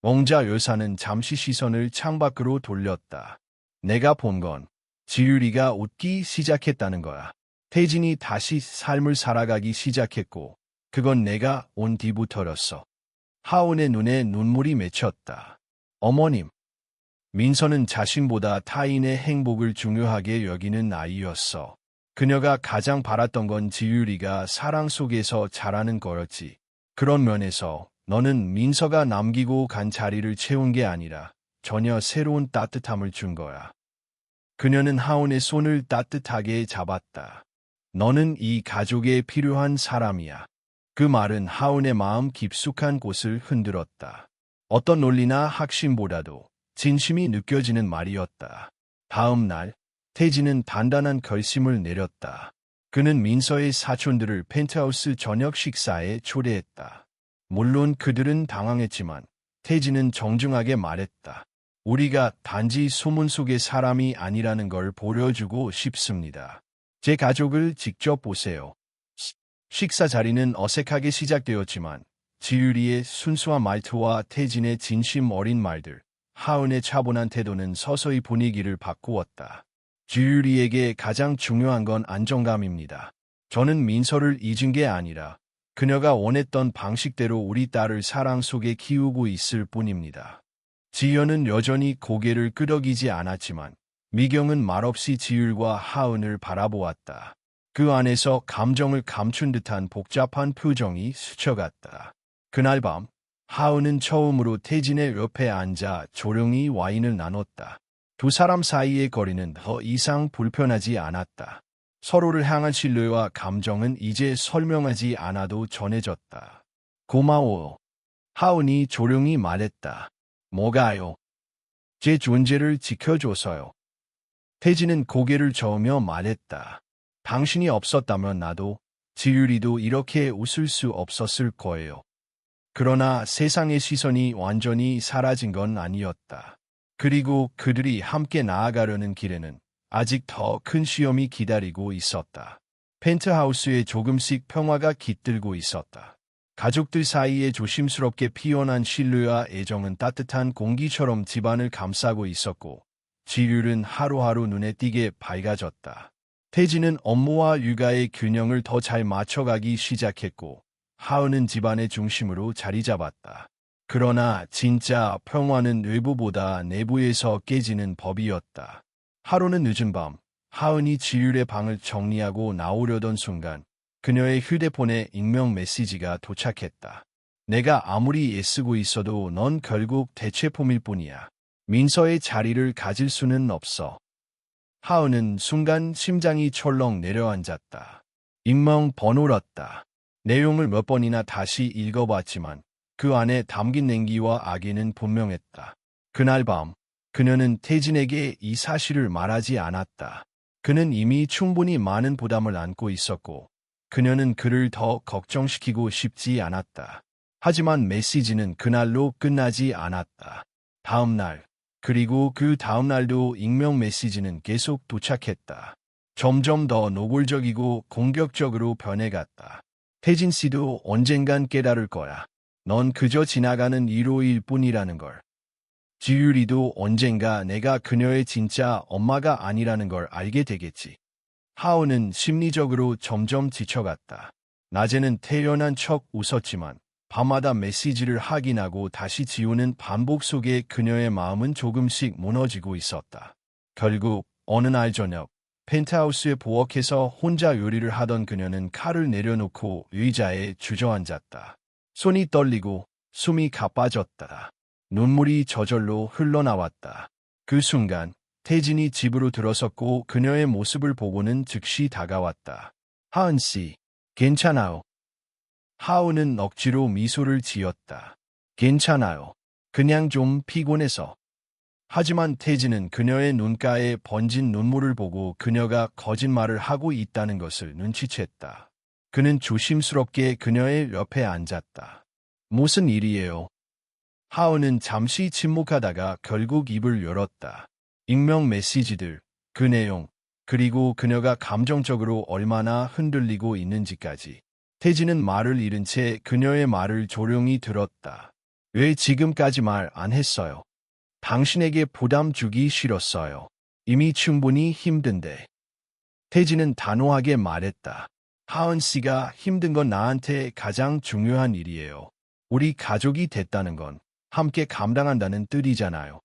롱자 열사는 잠시 시선을 창밖으로 돌렸다. 내가 본 건 지율이가 웃기 시작했다는 거야. 태진이 다시 삶을 살아가기 시작했고 그건 내가 온 뒤부터였어. 하은의 눈에 눈물이 맺혔다. 어머님. 민서는 자신보다 타인의 행복을 중요하게 여기는 아이였어. 그녀가 가장 바랐던 건 지율이가 사랑 속에서 자라는 거였지. 그런 면에서 너는 민서가 남기고 간 자리를 채운 게 아니라 전혀 새로운 따뜻함을 준 거야. 그녀는 하온의 손을 따뜻하게 잡았다. 너는 이 가족에 필요한 사람이야. 그 말은 하온의 마음 깊숙한 곳을 흔들었다. 어떤 논리나 확신보다도 진심이 느껴지는 말이었다. 다음 날, 태진은 단단한 결심을 내렸다. 그는 민서의 사촌들을 펜트하우스 저녁 식사에 초대했다. 물론 그들은 당황했지만 태진은 정중하게 말했다. 우리가 단지 소문 속의 사람이 아니라는 걸 보여주고 싶습니다. 제 가족을 직접 보세요. 식사 자리는 어색하게 시작되었지만 지유리의 순수한 말투와 태진의 진심 어린 말들, 하은의 차분한 태도는 서서히 분위기를 바꾸었다. 지유리에게 가장 중요한 건 안정감입니다. 저는 민서를 잊은 게 아니라 그녀가 원했던 방식대로 우리 딸을 사랑 속에 키우고 있을 뿐입니다. 지연은 여전히 고개를 끄덕이지 않았지만 미경은 말없이 지율과 하은을 바라보았다. 그 안에서 감정을 감춘 듯한 복잡한 표정이 스쳐갔다. 그날 밤 하은은 처음으로 태진의 옆에 앉아 조용히 와인을 나눴다. 두 사람 사이의 거리는 더 이상 불편하지 않았다. 서로를 향한 신뢰와 감정은 이제 설명하지 않아도 전해졌다. 고마워. 하은이 조용히 말했다. 뭐가요? 제 존재를 지켜줘서요. 태진은 고개를 저으며 말했다. 당신이 없었다면 나도, 지율이도 이렇게 웃을 수 없었을 거예요. 그러나 세상의 시선이 완전히 사라진 건 아니었다. 그리고 그들이 함께 나아가려는 길에는 아직 더 큰 시험이 기다리고 있었다. 펜트하우스에 조금씩 평화가 깃들고 있었다. 가족들 사이에 조심스럽게 피어난 신뢰와 애정은 따뜻한 공기처럼 집안을 감싸고 있었고, 지율은 하루하루 눈에 띄게 밝아졌다. 태진은 업무와 육아의 균형을 더 잘 맞춰가기 시작했고, 하은은 집안의 중심으로 자리 잡았다. 그러나 진짜 평화는 외부보다 내부에서 깨지는 법이었다. 하루는 늦은 밤, 하은이 지율의 방을 정리하고 나오려던 순간 그녀의 휴대폰에 익명 메시지가 도착했다. 내가 아무리 애쓰고 있어도 넌 결국 대체품일 뿐이야. 민서의 자리를 가질 수는 없어. 하은은 순간 심장이 철렁 내려앉았다. 익명 번호였다. 내용을 몇 번이나 다시 읽어봤지만 그 안에 담긴 냉기와 악의는 분명했다. 그날 밤 그녀는 태진에게 이 사실을 말하지 않았다. 그는 이미 충분히 많은 부담을 안고 있었고 그녀는 그를 더 걱정시키고 싶지 않았다. 하지만 메시지는 그날로 끝나지 않았다. 다음 날, 그리고 그 다음 날도 익명 메시지는 계속 도착했다. 점점 더 노골적이고 공격적으로 변해갔다. 태진 씨도 언젠간 깨달을 거야. 넌 그저 지나가는 일호일 뿐이라는 걸. 지율이도 언젠가 내가 그녀의 진짜 엄마가 아니라는 걸 알게 되겠지. 하은은 심리적으로 점점 지쳐갔다. 낮에는 태연한 척 웃었지만 밤마다 메시지를 확인하고 다시 지우는 반복 속에 그녀의 마음은 조금씩 무너지고 있었다. 결국 어느 날 저녁 펜트하우스에 부엌에서 혼자 요리를 하던 그녀는 칼을 내려놓고 의자에 주저앉았다. 손이 떨리고 숨이 가빠졌다. 눈물이 저절로 흘러나왔다. 그 순간 태진이 집으로 들어섰고 그녀의 모습을 보고는 즉시 다가왔다. 하은 씨, 괜찮아요. 하은은 억지로 미소를 지었다. 괜찮아요. 그냥 좀 피곤해서. 하지만 태진은 그녀의 눈가에 번진 눈물을 보고 그녀가 거짓말을 하고 있다는 것을 눈치챘다. 그는 조심스럽게 그녀의 옆에 앉았다. 무슨 일이에요? 하은은 잠시 침묵하다가 결국 입을 열었다. 익명 메시지들, 그 내용, 그리고 그녀가 감정적으로 얼마나 흔들리고 있는지까지. 태진은 말을 잃은 채 그녀의 말을 조용히 들었다. 왜 지금까지 말 안 했어요? 당신에게 부담 주기 싫었어요. 이미 충분히 힘든데. 태진은 단호하게 말했다. 하은 씨가 힘든 건 나한테 가장 중요한 일이에요. 우리 가족이 됐다는 건 함께 감당한다는 뜻이잖아요.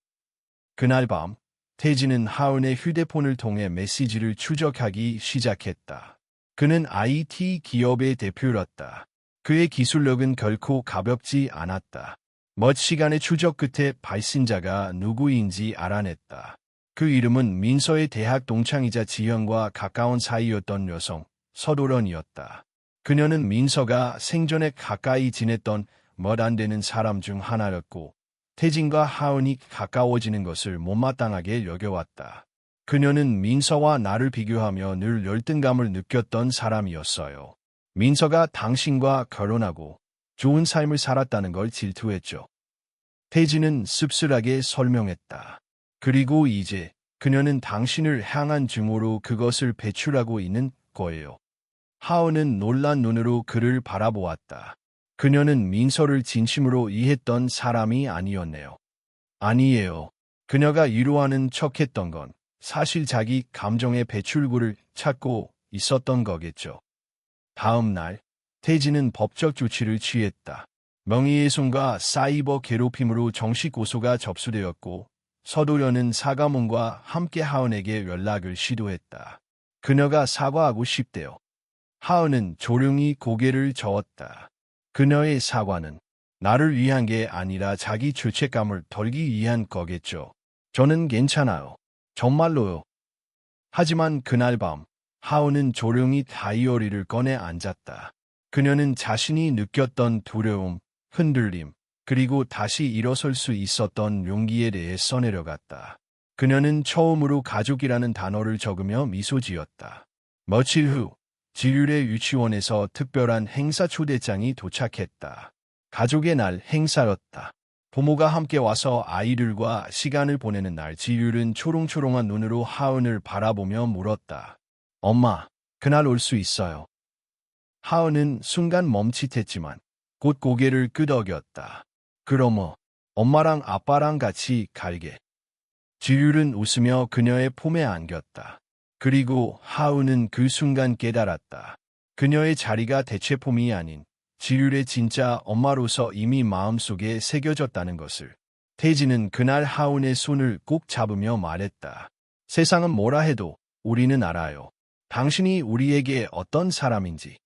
그날 밤, 태진은 하은의 휴대폰을 통해 메시지를 추적하기 시작했다. 그는 IT 기업의 대표였다. 그의 기술력은 결코 가볍지 않았다. 몇 시간의 추적 끝에 발신자가 누구인지 알아냈다. 그 이름은 민서의 대학 동창이자 지현과 가까운 사이였던 여성, 서도련이었다. 그녀는 민서가 생전에 가까이 지냈던 몇 안 되는 사람 중 하나였고, 태진과 하은이 가까워지는 것을 못마땅하게 여겨왔다. 그녀는 민서와 나를 비교하며 늘 열등감을 느꼈던 사람이었어요. 민서가 당신과 결혼하고 좋은 삶을 살았다는 걸 질투했죠. 태진은 씁쓸하게 설명했다. 그리고 이제 그녀는 당신을 향한 증오로 그것을 배출하고 있는 거예요. 하은은 놀란 눈으로 그를 바라보았다. 그녀는 민서를 진심으로 이해했던 사람이 아니었네요. 아니에요. 그녀가 위로하는 척했던 건 사실 자기 감정의 배출구를 찾고 있었던 거겠죠. 다음 날, 태진은 법적 조치를 취했다. 명예훼손과 사이버 괴롭힘으로 정식 고소가 접수되었고, 서도련은 사과문과 함께 하은에게 연락을 시도했다. 그녀가 사과하고 싶대요. 하은은 조용히 고개를 저었다. 그녀의 사과는 나를 위한 게 아니라 자기 죄책감을 덜기 위한 거겠죠. 저는 괜찮아요. 정말로요. 하지만 그날 밤, 하은은 조용히 다이어리를 꺼내 앉았다. 그녀는 자신이 느꼈던 두려움, 흔들림, 그리고 다시 일어설 수 있었던 용기에 대해 써내려갔다. 그녀는 처음으로 가족이라는 단어를 적으며 미소 지었다. 며칠 후, 지율의 유치원에서 특별한 행사 초대장이 도착했다. 가족의 날 행사였다. 부모가 함께 와서 아이들과 시간을 보내는 날, 지율은 초롱초롱한 눈으로 하은을 바라보며 물었다. 엄마, 그날 올 수 있어요. 하은은 순간 멈칫했지만 곧 고개를 끄덕였다. 그럼 엄마랑 아빠랑 같이 갈게. 지율은 웃으며 그녀의 품에 안겼다. 그리고 하은은 그 순간 깨달았다. 그녀의 자리가 대체품이 아닌 지율의 진짜 엄마로서 이미 마음속에 새겨졌다는 것을. 태진은 그날 하은의 손을 꼭 잡으며 말했다. 세상은 뭐라 해도 우리는 알아요. 당신이 우리에게 어떤 사람인지.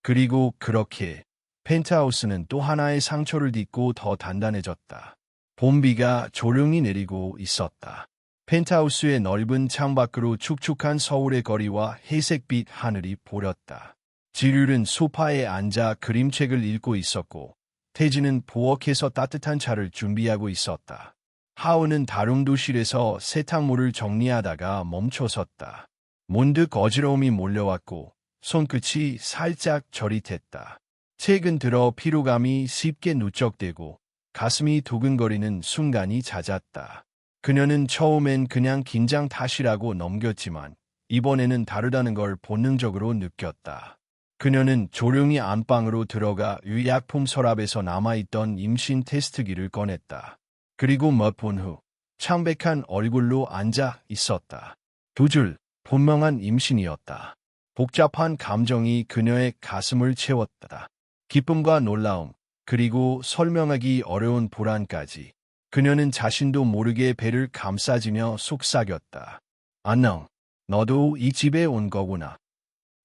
그리고 그렇게 펜트하우스는 또 하나의 상처를 딛고 더 단단해졌다. 봄비가 조용히 내리고 있었다. 펜트하우스의 넓은 창밖으로 축축한 서울의 거리와 회색빛 하늘이 보였다. 지율은 소파에 앉아 그림책을 읽고 있었고, 태진은 부엌에서 따뜻한 차를 준비하고 있었다. 하은은 다rum도실에서 세탁물을 정리하다가 멈춰섰다. 문득 어지러움이 몰려왔고 손끝이 살짝 저릿했다. 최근 들어 피로감이 쉽게 누적되고 가슴이 두근거리는 순간이 잦았다. 그녀는 처음엔 그냥 긴장 탓이라고 넘겼지만 이번에는 다르다는 걸 본능적으로 느꼈다. 그녀는 조용히 안방으로 들어가 의약품 서랍에서 남아있던 임신 테스트기를 꺼냈다. 그리고 몇 분 후 창백한 얼굴로 앉아 있었다. 두 줄, 분명한 임신이었다. 복잡한 감정이 그녀의 가슴을 채웠다. 기쁨과 놀라움, 그리고 설명하기 어려운 불안까지. 그녀는 자신도 모르게 배를 감싸지며 속삭였다. 안녕, 너도 이 집에 온 거구나.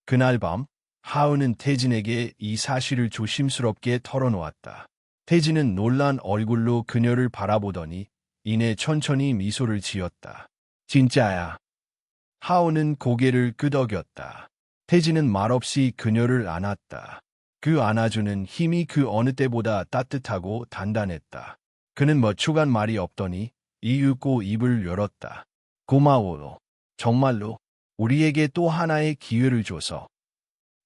그날 밤, 하은은 태진에게 이 사실을 조심스럽게 털어놓았다. 태진은 놀란 얼굴로 그녀를 바라보더니 이내 천천히 미소를 지었다. 진짜야. 하은은 고개를 끄덕였다. 태진은 말없이 그녀를 안았다. 그 안아주는 힘이 그 어느 때보다 따뜻하고 단단했다. 그는 몇 초간 말이 없더니 이윽고 입을 열었다. 고마워요. 정말로 우리에게 또 하나의 기회를 줘서.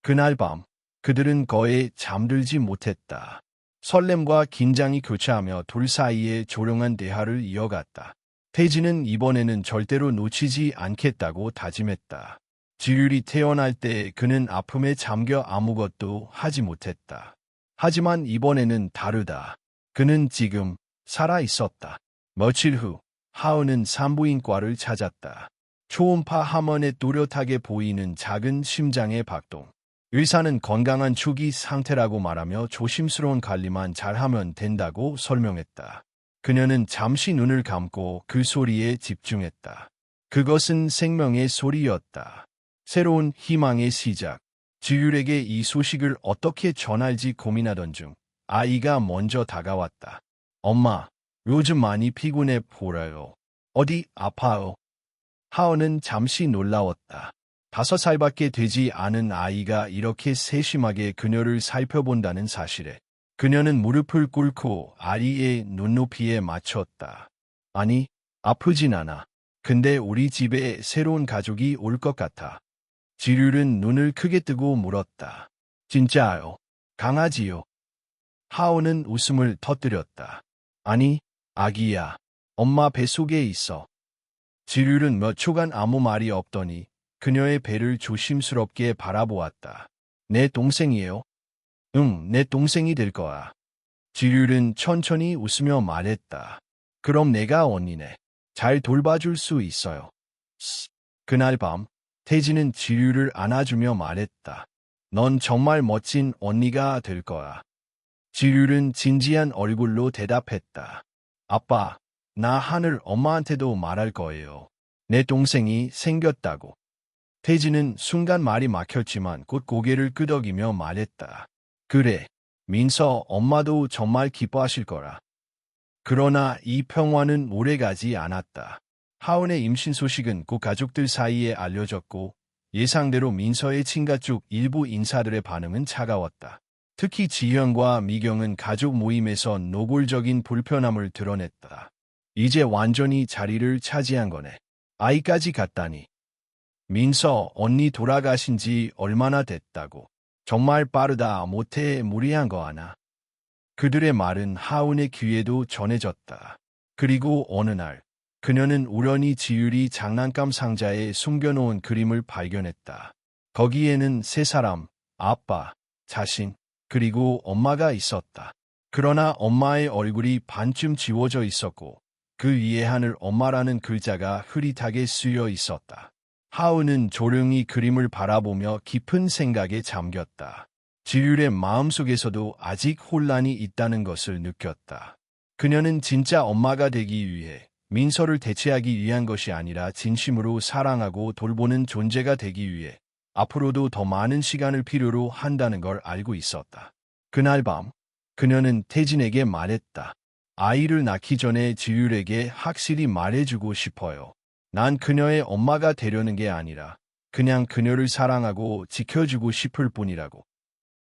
그날 밤 그들은 거의 잠들지 못했다. 설렘과 긴장이 교차하며 둘 사이에 조용한 대화를 이어갔다. 태진은 이번에는 절대로 놓치지 않겠다고 다짐했다. 지율이 태어날 때 그는 아픔에 잠겨 아무것도 하지 못했다. 하지만 이번에는 다르다. 그는 지금 살아 있었다. 며칠 후 하은은 산부인과를 찾았다. 초음파 화면에 뚜렷하게 보이는 작은 심장의 박동. 의사는 건강한 초기 상태라고 말하며 조심스러운 관리만 잘하면 된다고 설명했다. 그녀는 잠시 눈을 감고 그 소리에 집중했다. 그것은 생명의 소리였다. 새로운 희망의 시작. 지율에게 이 소식을 어떻게 전할지 고민하던 중 아이가 먼저 다가왔다. 엄마, 요즘 많이 피곤해 보여요. 어디 아파요? 하은은 잠시 놀라웠다. 5살밖에 되지 않은 아이가 이렇게 세심하게 그녀를 살펴본다는 사실에 그녀는 무릎을 꿇고 아이의 눈높이에 맞췄다. 아니, 아프진 않아. 근데 우리 집에 새로운 가족이 올 것 같아. 지율은 눈을 크게 뜨고 물었다. 진짜요? 강아지요? 하온은 웃음을 터뜨렸다. 아니, 아기야. 엄마 뱃속에 있어. 지율은 몇 초간 아무 말이 없더니 그녀의 배를 조심스럽게 바라보았다. 내 동생이에요? 응, 내 동생이 될 거야. 지율은 천천히 웃으며 말했다. 그럼 내가 언니네. 잘 돌봐줄 수 있어요. 그날 밤, 태진은 지율을 안아주며 말했다. 넌 정말 멋진 언니가 될 거야. 지율은 진지한 얼굴로 대답했다. 아빠, 나 하늘 엄마한테도 말할 거예요. 내 동생이 생겼다고. 태진은 순간 말이 막혔지만 곧 고개를 끄덕이며 말했다. 그래, 민서 엄마도 정말 기뻐하실 거라. 그러나 이 평화는 오래가지 않았다. 하은의 임신 소식은 곧 가족들 사이에 알려졌고 예상대로 민서의 친가쪽 일부 인사들의 반응은 차가웠다. 특히 지현과 미경은 가족 모임에서 노골적인 불편함을 드러냈다. 이제 완전히 자리를 차지한 거네. 아이까지 갔다니. 민서 언니 돌아가신 지 얼마나 됐다고. 정말 빠르다 못해 무리한 거 하나. 그들의 말은 하은의 귀에도 전해졌다. 그리고 어느 날 그녀는 우연히 지율이 장난감 상자에 숨겨놓은 그림을 발견했다. 거기에는 세 사람, 아빠, 자신, 그리고 엄마가 있었다. 그러나 엄마의 얼굴이 반쯤 지워져 있었고 그 위에 하늘 엄마라는 글자가 흐릿하게 쓰여 있었다. 하은은 조용히 그림을 바라보며 깊은 생각에 잠겼다. 지율의 마음속에서도 아직 혼란이 있다는 것을 느꼈다. 그녀는 진짜 엄마가 되기 위해 민서를 대체하기 위한 것이 아니라 진심으로 사랑하고 돌보는 존재가 되기 위해 앞으로도 더 많은 시간을 필요로 한다는 걸 알고 있었다. 그날 밤, 그녀는 태진에게 말했다. 아이를 낳기 전에 지율에게 확실히 말해주고 싶어요. 난 그녀의 엄마가 되려는 게 아니라 그냥 그녀를 사랑하고 지켜주고 싶을 뿐이라고.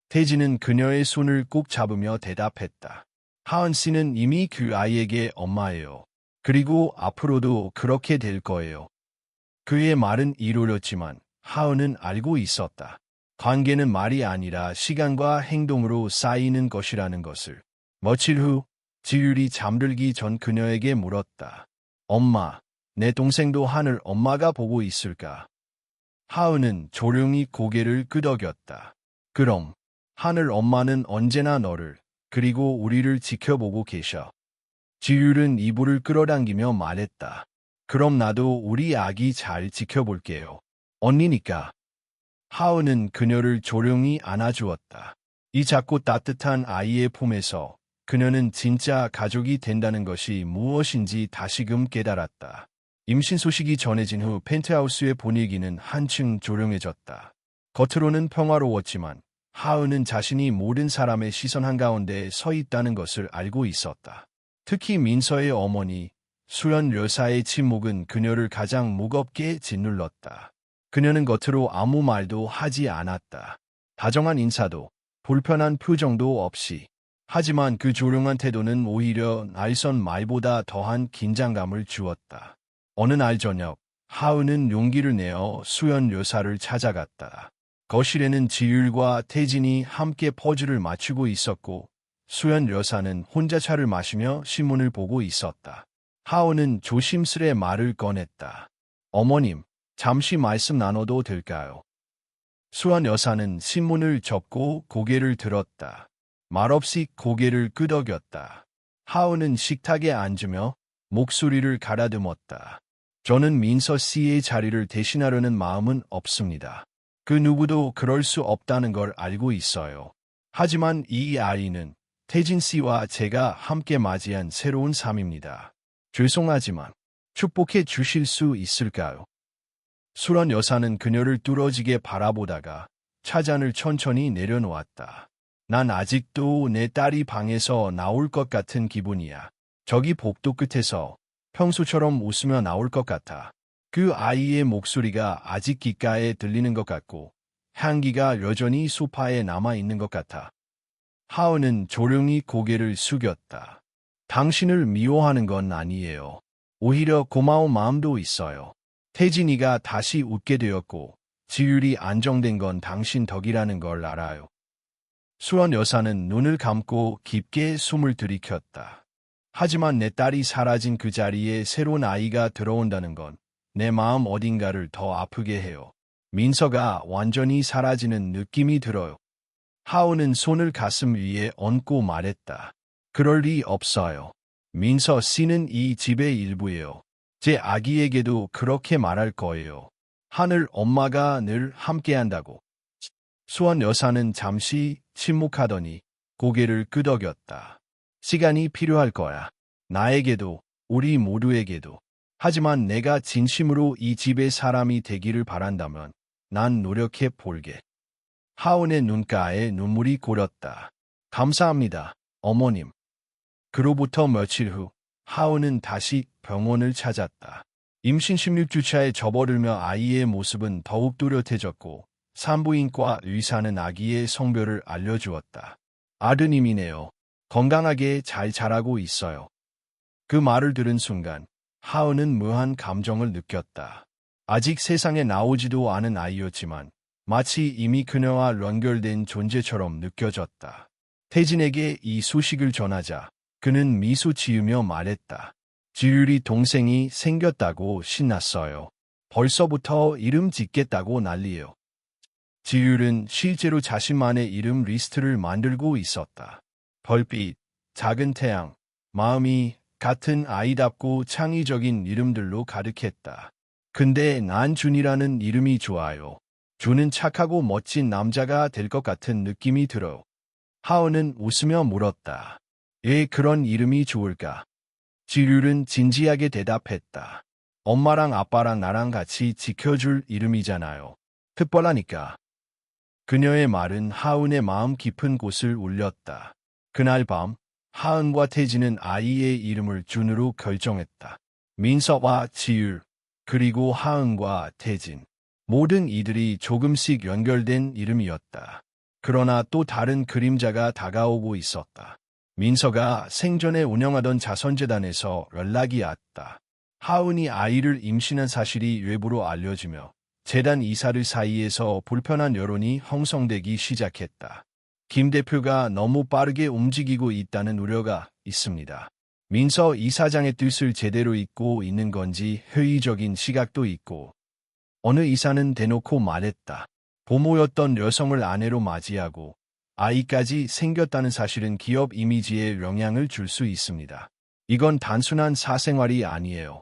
태진은 그녀의 손을 꼭 잡으며 대답했다. 하은 씨는 이미 그 아이에게 엄마예요. 그리고 앞으로도 그렇게 될 거예요. 그의 말은 이루어졌지만 하은은 알고 있었다. 관계는 말이 아니라 시간과 행동으로 쌓이는 것이라는 것을. 며칠 후 지율이 잠들기 전 그녀에게 물었다. 엄마, 내 동생도 하늘 엄마가 보고 있을까? 하은은 조용히 고개를 끄덕였다. 그럼 하늘 엄마는 언제나 너를 그리고 우리를 지켜보고 계셔. 지율은 이불을 끌어당기며 말했다. 그럼 나도 우리 아기 잘 지켜볼게요. 언니니까. 하은은 그녀를 조용히 안아주었다. 이 작고 따뜻한 아이의 품에서 그녀는 진짜 가족이 된다는 것이 무엇인지 다시금 깨달았다. 임신 소식이 전해진 후 펜트하우스의 분위기는 한층 조용해졌다. 겉으로는 평화로웠지만 하은은 자신이 모든 사람의 시선 한가운데 서 있다는 것을 알고 있었다. 특히 민서의 어머니, 수연 여사의 침묵은 그녀를 가장 무겁게 짓눌렀다. 그녀는 겉으로 아무 말도 하지 않았다. 다정한 인사도, 불편한 표정도 없이. 하지만 그 조용한 태도는 오히려 날선 말보다 더한 긴장감을 주었다. 어느 날 저녁, 하은은 용기를 내어 수연 여사를 찾아갔다. 거실에는 지율과 태진이 함께 퍼즐을 맞추고 있었고 수연 여사는 혼자 차를 마시며 신문을 보고 있었다. 하은은 조심스레 말을 꺼냈다. 어머님, 잠시 말씀 나눠도 될까요? 수연 여사는 신문을 접고 고개를 들었다. 말없이 고개를 끄덕였다. 하은은 식탁에 앉으며 목소리를 가다듬었다. 저는 민서 씨의 자리를 대신하려는 마음은 없습니다. 그 누구도 그럴 수 없다는 걸 알고 있어요. 하지만 이 아이는 태진 씨와 제가 함께 맞이한 새로운 삶입니다. 죄송하지만 축복해 주실 수 있을까요? 수연 여사는 그녀를 뚫어지게 바라보다가 차잔을 천천히 내려놓았다. 난 아직도 내 딸이 방에서 나올 것 같은 기분이야. 저기 복도 끝에서 평소처럼 웃으며 나올 것 같아. 그 아이의 목소리가 아직 귓가에 들리는 것 같고 향기가 여전히 소파에 남아있는 것 같아. 하은은 조용히 고개를 숙였다. 당신을 미워하는 건 아니에요. 오히려 고마운 마음도 있어요. 태진이가 다시 웃게 되었고 지율이 안정된 건 당신 덕이라는 걸 알아요. 수원 여사는 눈을 감고 깊게 숨을 들이켰다. 하지만 내 딸이 사라진 그 자리에 새로운 아이가 들어온다는 건 내 마음 어딘가를 더 아프게 해요. 민서가 완전히 사라지는 느낌이 들어요. 하은은 손을 가슴 위에 얹고 말했다. 그럴 리 없어요. 민서 씨는 이 집의 일부예요. 제 아기에게도 그렇게 말할 거예요. 하늘 엄마가 늘 함께한다고. 수원 여사는 잠시 침묵하더니 고개를 끄덕였다. 시간이 필요할 거야. 나에게도, 우리 모두에게도. 하지만 내가 진심으로 이 집의 사람이 되기를 바란다면 난 노력해 볼게. 하은의 눈가에 눈물이 고렸다. 감사합니다, 어머님. 그로부터 며칠 후 하은은 다시 병원을 찾았다. 임신 16주차에 접어들며 아이의 모습은 더욱 뚜렷해졌고 산부인과 의사는 아기의 성별을 알려주었다. 아드님이네요. 건강하게 잘 자라고 있어요. 그 말을 들은 순간 하은은 묘한 감정을 느꼈다. 아직 세상에 나오지도 않은 아이였지만 마치 이미 그녀와 연결된 존재처럼 느껴졌다. 태진에게 이 소식을 전하자 그는 미소 지으며 말했다. 지율이 동생이 생겼다고 신났어요. 벌써부터 이름 짓겠다고 난리예요. 지율은 실제로 자신만의 이름 리스트를 만들고 있었다. 별빛, 작은 태양, 마음이 같은 아이답고 창의적인 이름들로 가득했다. 근데 난 준이라는 이름이 좋아요. 준은 착하고 멋진 남자가 될 것 같은 느낌이 들어요. 하은은 웃으며 물었다. 왜 그런 이름이 좋을까? 지율은 진지하게 대답했다. 엄마랑 아빠랑 나랑 같이 지켜줄 이름이잖아요. 특별하니까. 그녀의 말은 하은의 마음 깊은 곳을 울렸다. 그날 밤 하은과 태진은 아이의 이름을 준으로 결정했다. 민서와 지율, 그리고 하은과 태진. 모든 이들이 조금씩 연결된 이름이었다. 그러나 또 다른 그림자가 다가오고 있었다. 민서가 생전에 운영하던 자선재단에서 연락이 왔다. 하은이 아이를 임신한 사실이 외부로 알려지며 재단 이사들 사이에서 불편한 여론이 형성되기 시작했다. 김 대표가 너무 빠르게 움직이고 있다는 우려가 있습니다. 민서 이사장의 뜻을 제대로 잇고 있는 건지 회의적인 시각도 있고 어느 이사는 대놓고 말했다. 부모였던 여성을 아내로 맞이하고 아이까지 생겼다는 사실은 기업 이미지에 영향을 줄 수 있습니다. 이건 단순한 사생활이 아니에요.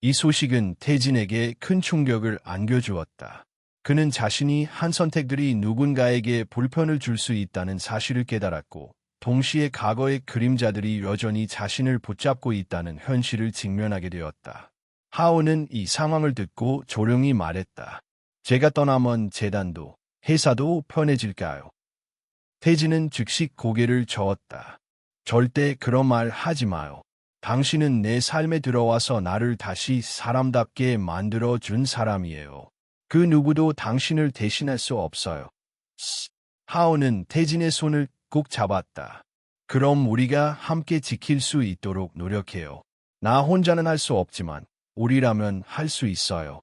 이 소식은 태진에게 큰 충격을 안겨주었다. 그는 자신이 한 선택들이 누군가에게 불편을 줄 수 있다는 사실을 깨달았고 동시에 과거의 그림자들이 여전히 자신을 붙잡고 있다는 현실을 직면하게 되었다. 하은은 이 상황을 듣고 조용히 말했다. 제가 떠나면 재단도 회사도 편해질까요? 태진은 즉시 고개를 저었다. 절대 그런 말 하지 마요. 당신은 내 삶에 들어와서 나를 다시 사람답게 만들어준 사람이에요. 그 누구도 당신을 대신할 수 없어요. 하은은 태진의 손을 꼭 잡았다. 그럼 우리가 함께 지킬 수 있도록 노력해요. 나 혼자는 할 수 없지만 우리라면 할 수 있어요.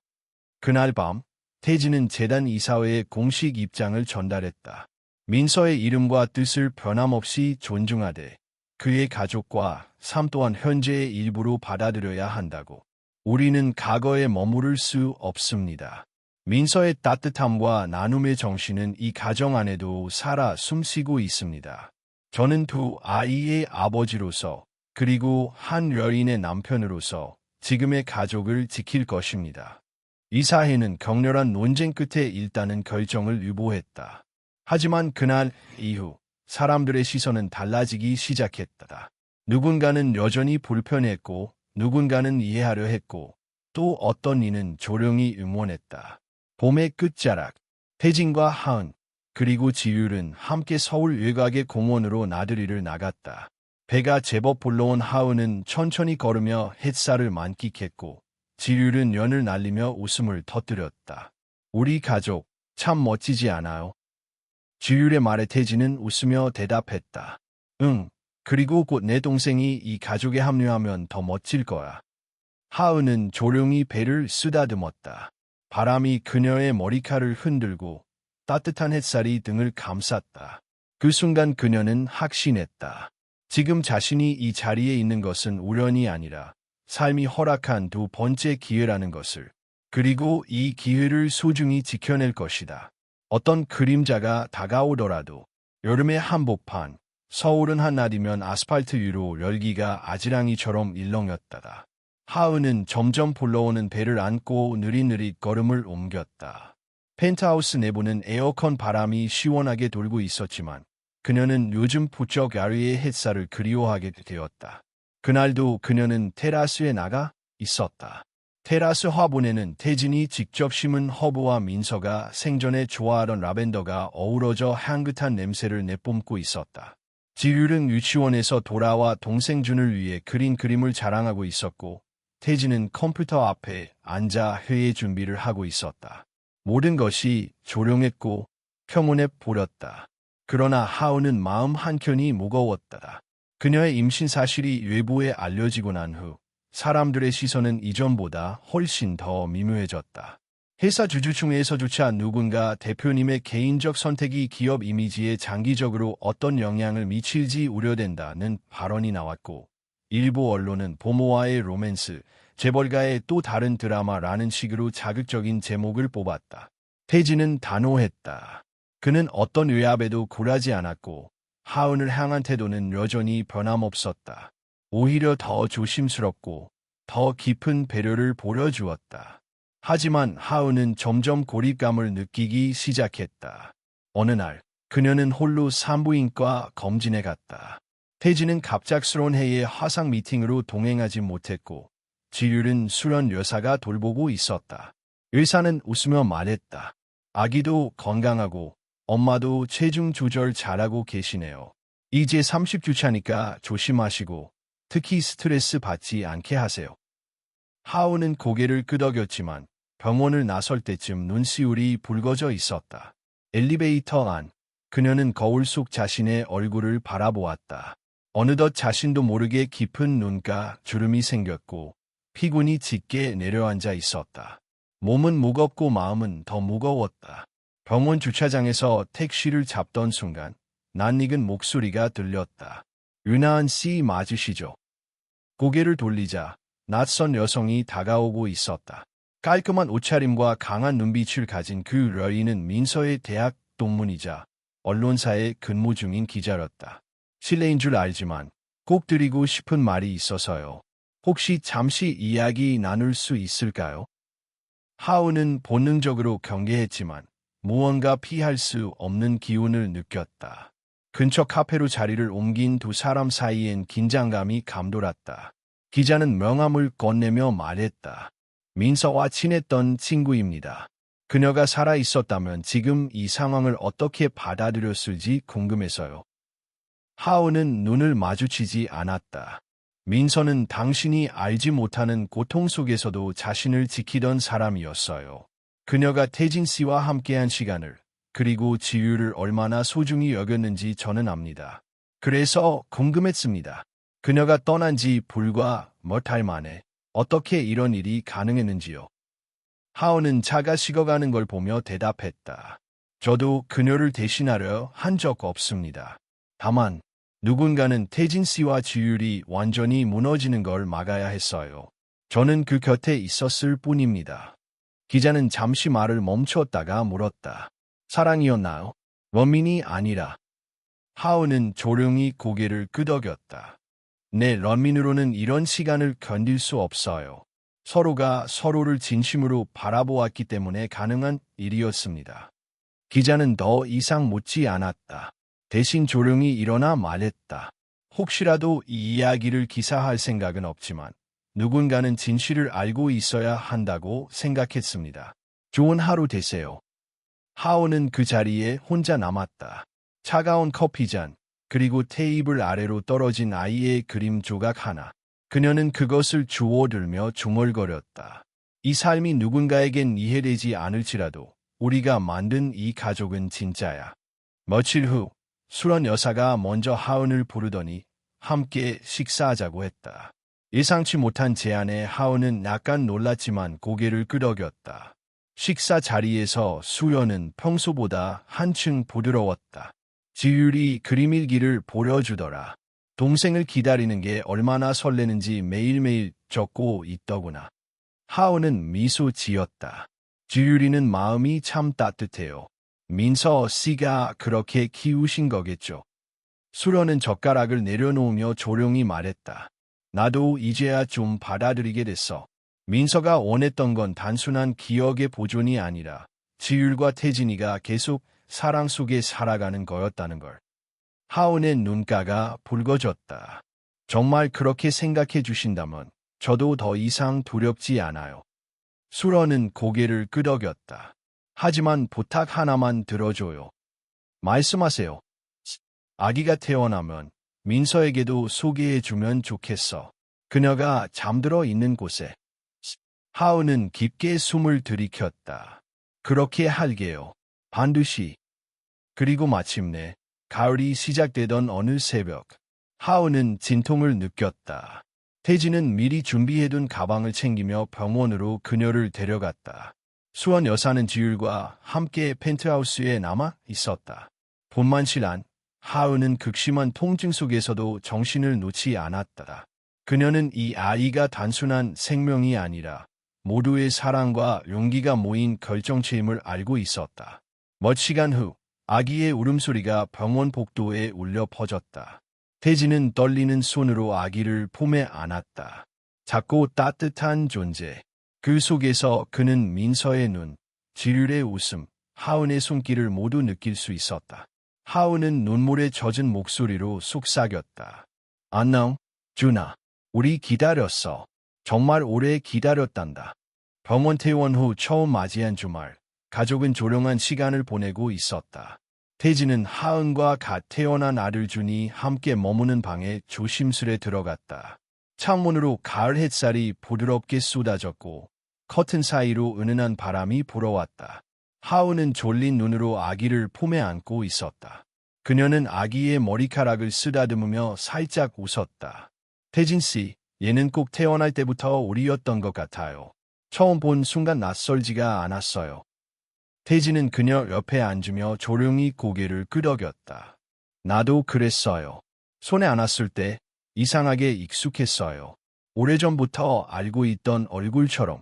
그날 밤 태진은 재단 이사회에 공식 입장을 전달했다. 민서의 이름과 뜻을 변함없이 존중하되 그의 가족과 삶 또한 현재의 일부로 받아들여야 한다고. 우리는 과거에 머무를 수 없습니다. 민서의 따뜻함과 나눔의 정신은 이 가정 안에도 살아 숨쉬고 있습니다. 저는 두 아이의 아버지로서 그리고 한 여인의 남편으로서 지금의 가족을 지킬 것입니다. 이사회는 격렬한 논쟁 끝에 일단은 결정을 유보했다. 하지만 그날 이후 사람들의 시선은 달라지기 시작했다. 누군가는 여전히 불편했고 누군가는 이해하려 했고 또 어떤 이는 조용히 응원했다. 봄의 끝자락, 태진과 하은, 그리고 지율은 함께 서울 외곽의 공원으로 나들이를 나갔다. 배가 제법 불러온 하은은 천천히 걸으며 햇살을 만끽했고 지율은 연을 날리며 웃음을 터뜨렸다. 우리 가족 참 멋지지 않아요? 지율의 말에 태진은 웃으며 대답했다. 응, 그리고 곧 내 동생이 이 가족에 합류하면 더 멋질 거야. 하은은 조용히 배를 쓰다듬었다. 바람이 그녀의 머리카락을 흔들고 따뜻한 햇살이 등을 감쌌다. 그 순간 그녀는 확신했다. 지금 자신이 이 자리에 있는 것은 우연이 아니라 삶이 허락한 두 번째 기회라는 것을, 그리고 이 기회를 소중히 지켜낼 것이다. 어떤 그림자가 다가오더라도 여름의 한복판, 서울은 한낮이면 아스팔트 위로 열기가 아지랑이처럼 일렁였다. 하은은 점점 불러오는 배를 안고 느릿느릿 걸음을 옮겼다. 펜트하우스 내부는 에어컨 바람이 시원하게 돌고 있었지만 그녀는 요즘 부쩍 야외의 햇살을 그리워하게 되었다. 그날도 그녀는 테라스에 나가 있었다. 테라스 화분에는 태진이 직접 심은 허브와 민서가 생전에 좋아하던 라벤더가 어우러져 향긋한 냄새를 내뿜고 있었다. 지율은 유치원에서 돌아와 동생 준을 위해 그린 그림을 자랑하고 있었고 태진은 컴퓨터 앞에 앉아 회의 준비를 하고 있었다. 모든 것이 조용했고 평온해 보였다. 그러나 하은은 마음 한켠이 무거웠다. 그녀의 임신 사실이 외부에 알려지고 난 후 사람들의 시선은 이전보다 훨씬 더 미묘해졌다. 회사 주주층에서조차 누군가 대표님의 개인적 선택이 기업 이미지에 장기적으로 어떤 영향을 미칠지 우려된다는 발언이 나왔고, 일부 언론은 부모와의 로맨스, 재벌가의 또 다른 드라마라는 식으로 자극적인 제목을 뽑았다. 태진은 단호했다. 그는 어떤 외압에도 굴하지 않았고 하은을 향한 태도는 여전히 변함없었다. 오히려 더 조심스럽고 더 깊은 배려를 보여주었다. 하지만 하은은 점점 고립감을 느끼기 시작했다. 어느 날 그녀는 홀로 산부인과 검진에 갔다. 태진은 갑작스러운 해의 화상 미팅으로 동행하지 못했고 지율은 수련 여사가 돌보고 있었다. 의사는 웃으며 말했다. 아기도 건강하고 엄마도 체중 조절 잘하고 계시네요. 이제 30주 차니까 조심하시고 특히 스트레스 받지 않게 하세요. 하은은 고개를 끄덕였지만 병원을 나설 때쯤 눈시울이 붉어져 있었다. 엘리베이터 안, 그녀는 거울 속 자신의 얼굴을 바라보았다. 어느덧 자신도 모르게 깊은 눈가 주름이 생겼고 피곤이 짙게 내려앉아 있었다. 몸은 무겁고 마음은 더 무거웠다. 병원 주차장에서 택시를 잡던 순간 낯익은 목소리가 들렸다. 윤하은 씨 맞으시죠? 고개를 돌리자 낯선 여성이 다가오고 있었다. 깔끔한 옷차림과 강한 눈빛을 가진 그 여인은 민서의 대학 동문이자 언론사에 근무 중인 기자였다. 실례인 줄 알지만 꼭 드리고 싶은 말이 있어서요. 혹시 잠시 이야기 나눌 수 있을까요? 하은은 본능적으로 경계했지만 무언가 피할 수 없는 기운을 느꼈다. 근처 카페로 자리를 옮긴 두 사람 사이엔 긴장감이 감돌았다. 기자는 명함을 건네며 말했다. 민서와 친했던 친구입니다. 그녀가 살아 있었다면 지금 이 상황을 어떻게 받아들였을지 궁금해서요. 하은은 눈을 마주치지 않았다. 민서는 당신이 알지 못하는 고통 속에서도 자신을 지키던 사람이었어요. 그녀가 태진 씨와 함께한 시간을, 그리고 지유를 얼마나 소중히 여겼는지 저는 압니다. 그래서 궁금했습니다. 그녀가 떠난 지 불과 몇 달 만에 어떻게 이런 일이 가능했는지요. 하은은 차가 식어가는 걸 보며 대답했다. 저도 그녀를 대신하려 한 적 없습니다. 다만 누군가는 태진 씨와 지율이 완전히 무너지는 걸 막아야 했어요. 저는 그 곁에 있었을 뿐입니다. 기자는 잠시 말을 멈췄다가 물었다. 사랑이었나요? 원민이 아니라. 하은은 조용히 고개를 끄덕였다. 네, 런민으로는 이런 시간을 견딜 수 없어요. 서로가 서로를 진심으로 바라보았기 때문에 가능한 일이었습니다. 기자는 더 이상 묻지 않았다. 대신 조용히 일어나 말했다. 혹시라도 이 이야기를 기사할 생각은 없지만 누군가는 진실을 알고 있어야 한다고 생각했습니다. 좋은 하루 되세요. 하은은 그 자리에 혼자 남았다. 차가운 커피잔, 그리고 테이블 아래로 떨어진 아이의 그림 조각 하나. 그녀는 그것을 주워들며 중얼거렸다. 이 삶이 누군가에겐 이해되지 않을지라도 우리가 만든 이 가족은 진짜야. 며칠 후 수런 여사가 먼저 하은을 부르더니 함께 식사하자고 했다. 예상치 못한 제안에 하은은 약간 놀랐지만 고개를 끄덕였다. 식사 자리에서 수연은 평소보다 한층 부드러웠다. 지율이 그림일기를 보여주더라. 동생을 기다리는 게 얼마나 설레는지 매일매일 적고 있더구나. 하은은 미소 지었다. 지율이는 마음이 참 따뜻해요. 민서 씨가 그렇게 키우신 거겠죠. 수련은 젓가락을 내려놓으며 조용히 말했다. 나도 이제야 좀 받아들이게 됐어. 민서가 원했던 건 단순한 기억의 보존이 아니라 지율과 태진이가 계속 사랑 속에 살아가는 거였다는 걸. 하은의 눈가가 붉어졌다. 정말 그렇게 생각해 주신다면 저도 더 이상 두렵지 않아요. 수런은 고개를 끄덕였다. 하지만 부탁 하나만 들어줘요. 말씀하세요. 아기가 태어나면 민서에게도 소개해주면 좋겠어. 그녀가 잠들어 있는 곳에. 하은은 깊게 숨을 들이켰다. 그렇게 할게요. 반드시. 그리고 마침내 가을이 시작되던 어느 새벽, 하은은 진통을 느꼈다. 태진은 미리 준비해둔 가방을 챙기며 병원으로 그녀를 데려갔다. 수원 여사는 지율과 함께 펜트하우스에 남아 있었다. 본만치란 하은은 극심한 통증 속에서도 정신을 놓지 않았다. 그녀는 이 아이가 단순한 생명이 아니라 모두의 사랑과 용기가 모인 결정체임을 알고 있었다. 몇 시간 후 아기의 울음소리가 병원 복도에 울려 퍼졌다. 태진은 떨리는 손으로 아기를 품에 안았다. 작고 따뜻한 존재. 그 속에서 그는 민서의 눈, 지율의 웃음, 하은의 손길을 모두 느낄 수 있었다. 하은은 눈물에 젖은 목소리로 속삭였다. 안녕, 준아. 우리 기다렸어. 정말 오래 기다렸단다. 병원 퇴원 후 처음 맞이한 주말, 가족은 조용한 시간을 보내고 있었다. 태진은 하은과 갓 태어난 아들 준이 함께 머무는 방에 조심스레 들어갔다. 창문으로 가을 햇살이 부드럽게 쏟아졌고 커튼 사이로 은은한 바람이 불어왔다. 하은은 졸린 눈으로 아기를 품에 안고 있었다. 그녀는 아기의 머리카락을 쓰다듬으며 살짝 웃었다. 태진 씨, 얘는 꼭 태어날 때부터 우리였던 것 같아요. 처음 본 순간 낯설지가 않았어요. 태진은 그녀 옆에 앉으며 조용히 고개를 끄덕였다. 나도 그랬어요. 손에 안았을 때 이상하게 익숙했어요. 오래전부터 알고 있던 얼굴처럼.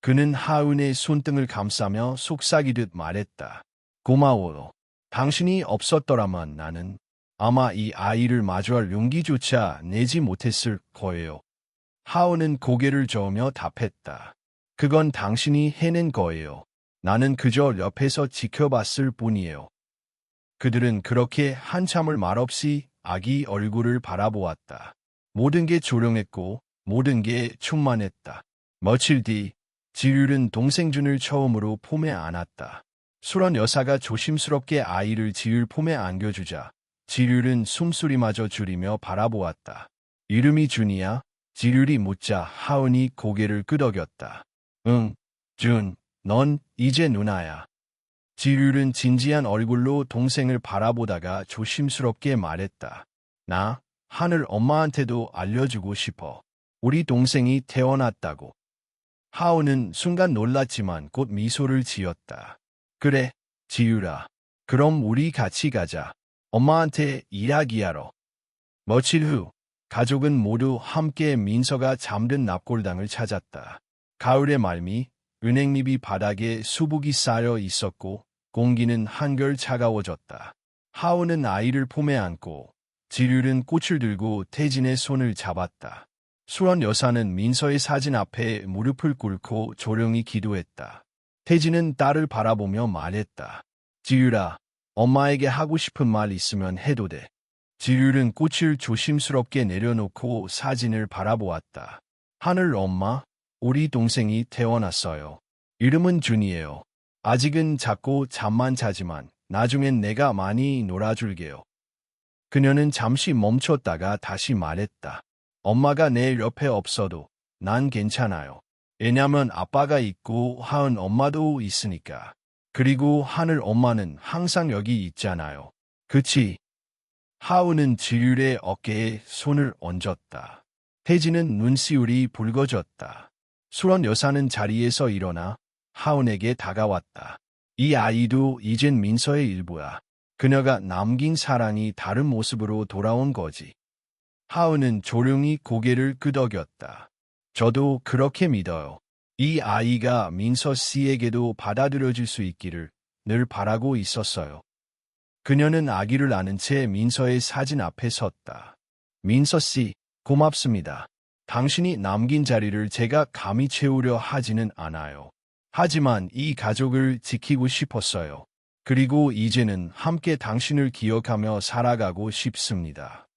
그는 하은의 손등을 감싸며 속삭이듯 말했다. 고마워요. 당신이 없었더라면 나는 아마 이 아이를 마주할 용기조차 내지 못했을 거예요. 하은은 고개를 저으며 답했다. 그건 당신이 해낸 거예요. 나는 그저 옆에서 지켜봤을 뿐이에요. 그들은 그렇게 한참을 말없이 아기 얼굴을 바라보았다. 모든 게 조용했고 모든 게 충만했다. 며칠 뒤 지율은 동생 준을 처음으로 품에 안았다. 수런 여사가 조심스럽게 아이를 지율 품에 안겨주자 지율은 숨소리마저 줄이며 바라보았다. 이름이 준이야? 지율이 묻자 하은이 고개를 끄덕였다. 응, 준. 넌 이제 누나야. 지율은 진지한 얼굴로 동생을 바라보다가 조심스럽게 말했다. 나 하늘 엄마한테도 알려주고 싶어. 우리 동생이 태어났다고. 하은은 순간 놀랐지만 곧 미소를 지었다. 그래, 지율아. 그럼 우리 같이 가자. 엄마한테 이야기하러. 며칠 후 가족은 모두 함께 민서가 잠든 납골당을 찾았다. 가을의 말미, 은행잎이 바닥에 수북이 쌓여 있었고 공기는 한결 차가워졌다. 하은은 아이를 품에 안고 지율은 꽃을 들고 태진의 손을 잡았다. 수원 여사는 민서의 사진 앞에 무릎을 꿇고 조용히 기도했다. 태진은 딸을 바라보며 말했다. 지율아, 엄마에게 하고 싶은 말 있으면 해도 돼. 지율은 꽃을 조심스럽게 내려놓고 사진을 바라보았다. 하늘 엄마, 우리 동생이 태어났어요. 이름은 준이에요. 아직은 작고 잠만 자지만 나중엔 내가 많이 놀아줄게요. 그녀는 잠시 멈췄다가 다시 말했다. 엄마가 내 옆에 없어도 난 괜찮아요. 왜냐면 아빠가 있고 하은 엄마도 있으니까. 그리고 하늘 엄마는 항상 여기 있잖아요. 그치? 하은은 지율의 어깨에 손을 얹었다. 태진은 눈시울이 붉어졌다. 수원 여사는 자리에서 일어나 하은에게 다가왔다. 이 아이도 이젠 민서의 일부야. 그녀가 남긴 사랑이 다른 모습으로 돌아온 거지. 하은은 조용히 고개를 끄덕였다. 저도 그렇게 믿어요. 이 아이가 민서 씨에게도 받아들여질 수 있기를 늘 바라고 있었어요. 그녀는 아기를 안은 채 민서의 사진 앞에 섰다. 민서 씨, 고맙습니다. 당신이 남긴 자리를 제가 감히 채우려 하지는 않아요. 하지만 이 가족을 지키고 싶었어요. 그리고 이제는 함께 당신을 기억하며 살아가고 싶습니다.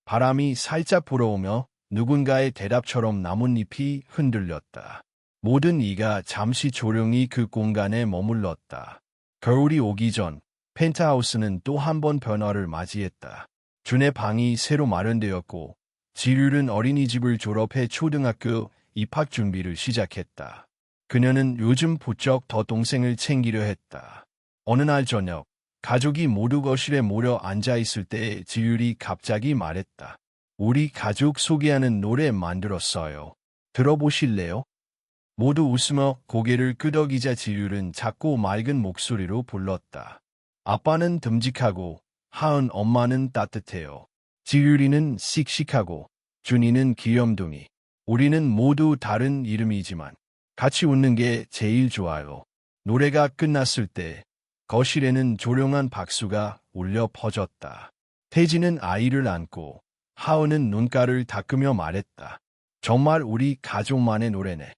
바람이 살짝 불어오며 누군가의 대답처럼 나뭇잎이 흔들렸다. 모든 이가 잠시 조용히 그 공간에 머물렀다. 겨울이 오기 전 펜트하우스는 또 한 번 변화를 맞이했다. 준의 방이 새로 마련되었고 지율은 어린이집을 졸업해 초등학교 입학 준비를 시작했다. 그녀는 요즘 부쩍 더 동생을 챙기려 했다. 어느 날 저녁, 가족이 모두 거실에 모여 앉아있을 때 지율이 갑자기 말했다. 우리 가족 소개하는 노래 만들었어요. 들어보실래요? 모두 웃으며 고개를 끄덕이자 지율은 작고 맑은 목소리로 불렀다. 아빠는 듬직하고 하은 엄마는 따뜻해요. 지율이는 씩씩하고 준이는 귀염둥이. 우리는 모두 다른 이름이지만 같이 웃는 게 제일 좋아요. 노래가 끝났을 때 거실에는 조용한 박수가 울려 퍼졌다. 태진은 아이를 안고 하은은 눈가를 닦으며 말했다. 정말 우리 가족만의 노래네.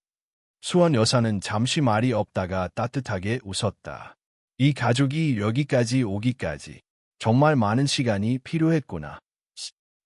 수원 여사는 잠시 말이 없다가 따뜻하게 웃었다. 이 가족이 여기까지 오기까지 정말 많은 시간이 필요했구나.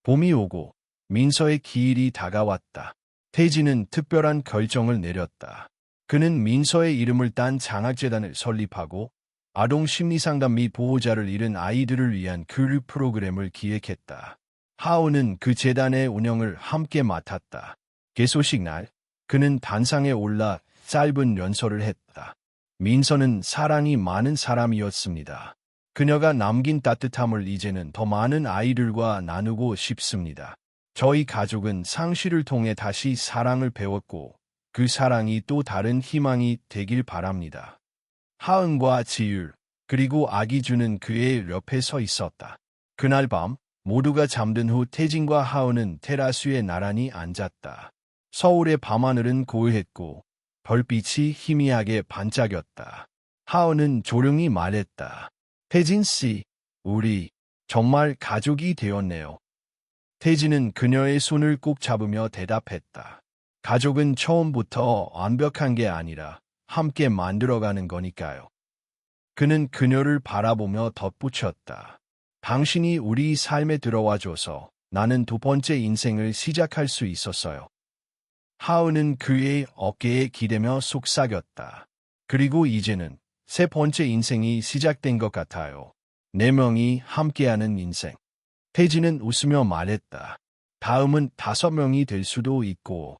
봄이 오고 민서의 기일이 다가왔다. 태진은 특별한 결정을 내렸다. 그는 민서의 이름을 딴 장학재단을 설립하고 아동 심리상담 및 보호자를 잃은 아이들을 위한 교육 프로그램을 기획했다. 하은은 그 재단의 운영을 함께 맡았다. 개소식 날, 그는 단상에 올라 짧은 연설을 했다. 민서는 사랑이 많은 사람이었습니다. 그녀가 남긴 따뜻함을 이제는 더 많은 아이들과 나누고 싶습니다. 저희 가족은 상실을 통해 다시 사랑을 배웠고 그 사랑이 또 다른 희망이 되길 바랍니다. 하은과 지율, 그리고 아기 준은 그의 옆에 서 있었다. 그날 밤 모두가 잠든 후 태진과 하은은 테라스 위에 나란히 앉았다. 서울의 밤하늘은 고요했고 별빛이 희미하게 반짝였다. 하은은 조용히 말했다. 태진 씨, 우리 정말 가족이 되었네요. 태진은 그녀의 손을 꼭 잡으며 대답했다. 가족은 처음부터 완벽한 게 아니라 함께 만들어가는 거니까요. 그는 그녀를 바라보며 덧붙였다. 당신이 우리 삶에 들어와줘서 나는 두 번째 인생을 시작할 수 있었어요. 하은은 그의 어깨에 기대며 속삭였다. 그리고 이제는 세 번째 인생이 시작된 것 같아요. 네 명이 함께하는 인생. 태진은 웃으며 말했다. 다음은 5명이 될 수도 있고.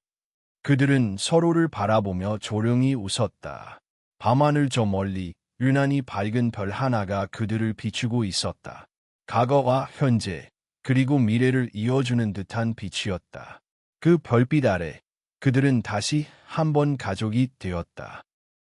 그들은 서로를 바라보며 조용히 웃었다. 밤하늘 저 멀리 유난히 밝은 별 하나가 그들을 비추고 있었다. 과거와 현재, 그리고 미래를 이어주는 듯한 빛이었다. 그 별빛 아래 그들은 다시 한 번 가족이 되었다.